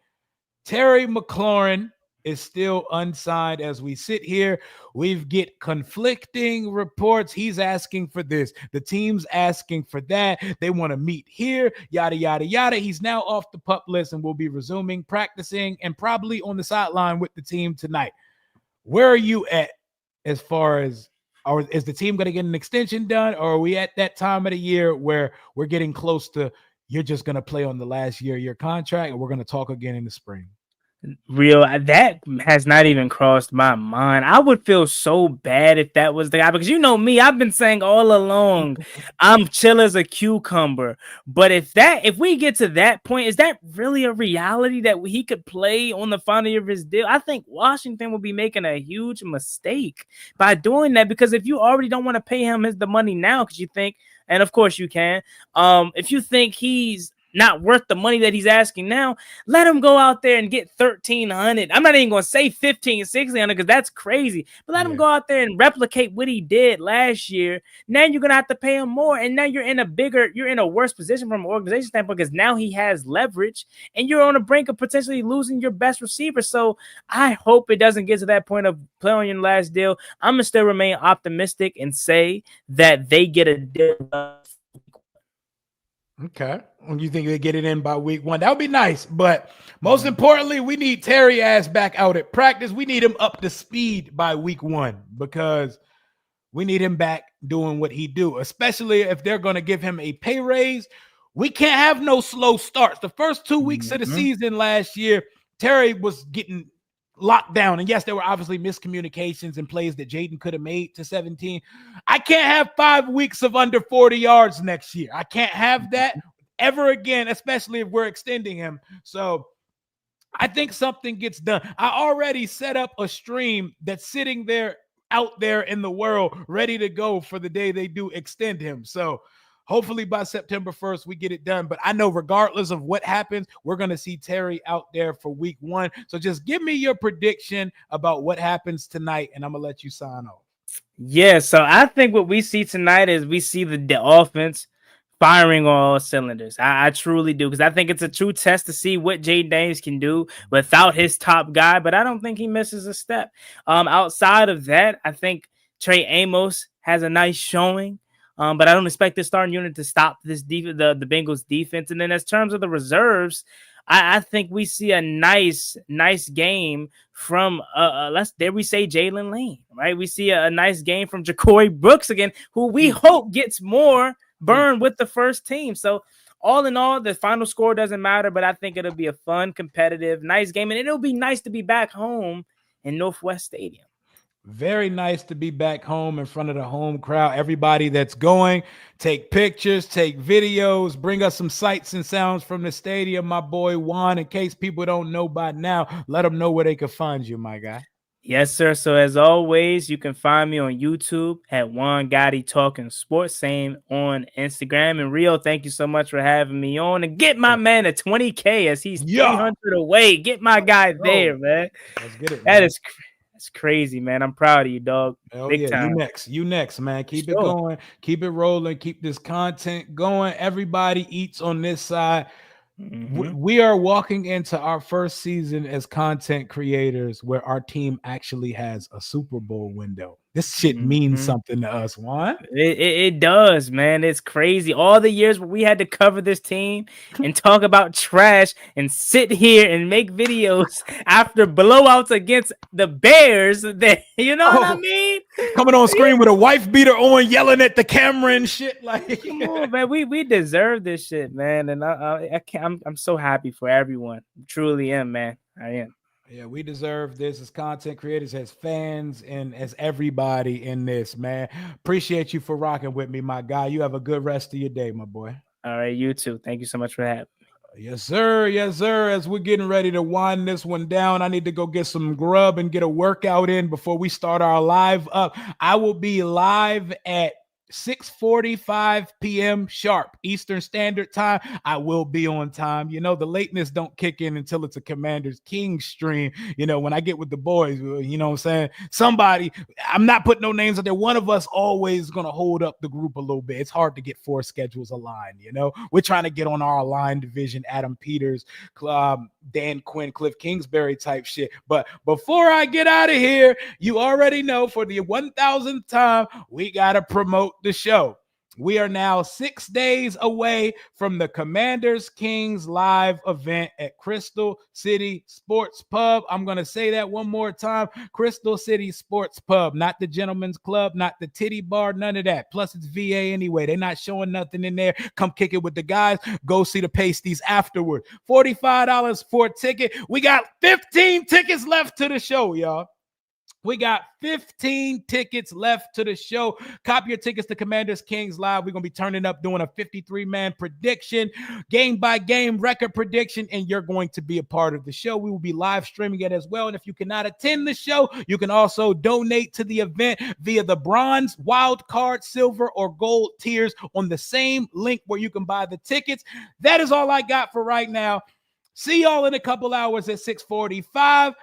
Terry McLaurin is still unsigned as we sit here. We get conflicting reports. He's asking for this. The team's asking for that. They want to meet here, yada, yada, yada. He's now off the PUP list and will be resuming practicing and probably on the sideline with the team tonight. Where are you at as far as, or is the team going to get an extension done, or are we at that time of the year where we're getting close to you're just going to play on the last year of your contract and we're going to talk again in the spring? Real, that has not even crossed my mind. I would feel so bad if that was the guy, because you know me, I've been saying all along, I'm chill as a cucumber. But if we get to that point, is that really a reality that he could play on the final year of his deal? I think Washington would be making a huge mistake by doing that, because if you already don't want to pay him the money now, because you think, and of course you can, if you think he's not worth the money that he's asking now, let him go out there and get 1,300. I'm not even going to say 15, 1,600 because that's crazy. But let him go out there and replicate what he did last year. Now you're going to have to pay him more. And now you're in a worse position from an organization standpoint, because now he has leverage and you're on the brink of potentially losing your best receiver. So I hope it doesn't get to that point of play on your last deal. I'm going to still remain optimistic and say that they get a deal. Okay. When you think they get it in by week 1, that would be nice. But most importantly, we need Terry ass back out at practice. We need him up to speed by week 1, because we need him back doing what he do, especially if they're going to give him a pay raise. We can't have no slow starts. The first 2 weeks of the season last year, Terry was getting locked down. And yes, there were obviously miscommunications and plays that Jaden could have made to 17. I can't have 5 weeks of under 40 yards next year. I can't have that ever again, especially if we're extending him. So I think something gets done. I already set up a stream that's sitting there out there in the world ready to go for the day they do extend him. So hopefully by September 1st, we get it done. But I know regardless of what happens, we're going to see Terry out there for week 1. So just give me your prediction about what happens tonight, and I'm going to let you sign off. Yeah, so I think what we see tonight is we see the offense firing on all cylinders. I truly do, because I think it's a true test to see what Jaden Daniels can do without his top guy, but I don't think he misses a step. Outside of that, I think Trey Amos has a nice showing. But I don't expect this starting unit to stop this the Bengals defense. And then as terms of the reserves, I think we see a nice game from dare we say Jalen Lane, right? We see a nice game from Ja'Cory Brooks again, who we hope gets more burn with the first team. So all in all, the final score doesn't matter, but I think it'll be a fun, competitive, nice game. And it'll be nice to be back home in Northwest Stadium. Very nice to be back home in front of the home crowd. Everybody that's going, take pictures, take videos, bring us some sights and sounds from the stadium, my boy Juan. In case people don't know by now, let them know where they can find you, my guy. Yes, sir. So as always, you can find me on YouTube at Juan Gotti Talking Sports. Same on Instagram. And Rio, thank you so much for having me on. And get my man a 20K as he's 300 away. Get my guy there, man. Let's get it. That's crazy, man. I'm proud of you, dog. Big time. You next, man. Keep it going. Keep it rolling. Keep this content going. Everybody eats on this side. We are walking into our first season as content creators where our team actually has a Super Bowl window. This shit means something to us, Juan. It does, man. It's crazy. All the years where we had to cover this team and talk about trash and sit here and make videos after blowouts against the Bears. That, you know what I mean? Coming on screen with a wife beater on, yelling at the camera and shit. Like, come on, man. We deserve this shit, man. And I'm so happy for everyone. I truly am, man. I am. Yeah, we deserve this as content creators, as fans, and as everybody in this, man. Appreciate you for rocking with me, my guy. You have a good rest of your day, my boy. All right, you too. Thank you so much for having me. Yes, sir. Yes, sir. As we're getting ready to wind this one down, I need to go get some grub and get a workout in before we start our live up. I will be live at 6:45 p.m. sharp Eastern Standard Time. I will be on time. You know, the lateness don't kick in until it's a Commanders Kings stream. You know, when I get with the boys, you know what I'm saying? Somebody, I'm not putting no names out there. One of us always going to hold up the group a little bit. It's hard to get 4 schedules aligned, you know? We're trying to get on our aligned division, Adam Peters, Dan Quinn, Cliff Kingsbury type shit. But before I get out of here, you already know for the 1,000th time, we got to promote the show. We are now 6 days away from the Commanders Kings live event at Crystal City Sports Pub. I'm going to say that one more time. Crystal City Sports Pub, not the Gentleman's Club, not the Titty Bar, none of that. Plus, it's VA anyway. They're not showing nothing in there. Come kick it with the guys. Go see the pasties afterward. $45 for a ticket. We got 15 tickets left to the show, y'all. We got 15 tickets left to the show. Cop your tickets to Commanders Kings Live. We're going to be turning up doing a 53-man prediction, game-by-game record prediction, and you're going to be a part of the show. We will be live streaming it as well. And if you cannot attend the show, you can also donate to the event via the bronze, wild card, silver, or gold tiers on the same link where you can buy the tickets. That is all I got for right now. See y'all in a couple hours at 6:45.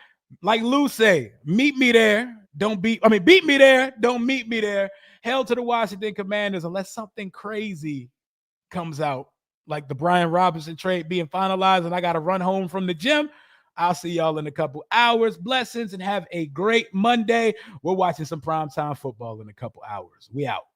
Like Lou say, meet me there. Beat me there. Don't meet me there. Hell to the Washington Commanders unless something crazy comes out, like the Brian Robinson trade being finalized and I got to run home from the gym. I'll see y'all in a couple hours. Blessings and have a great Monday. We're watching some primetime football in a couple hours. We out.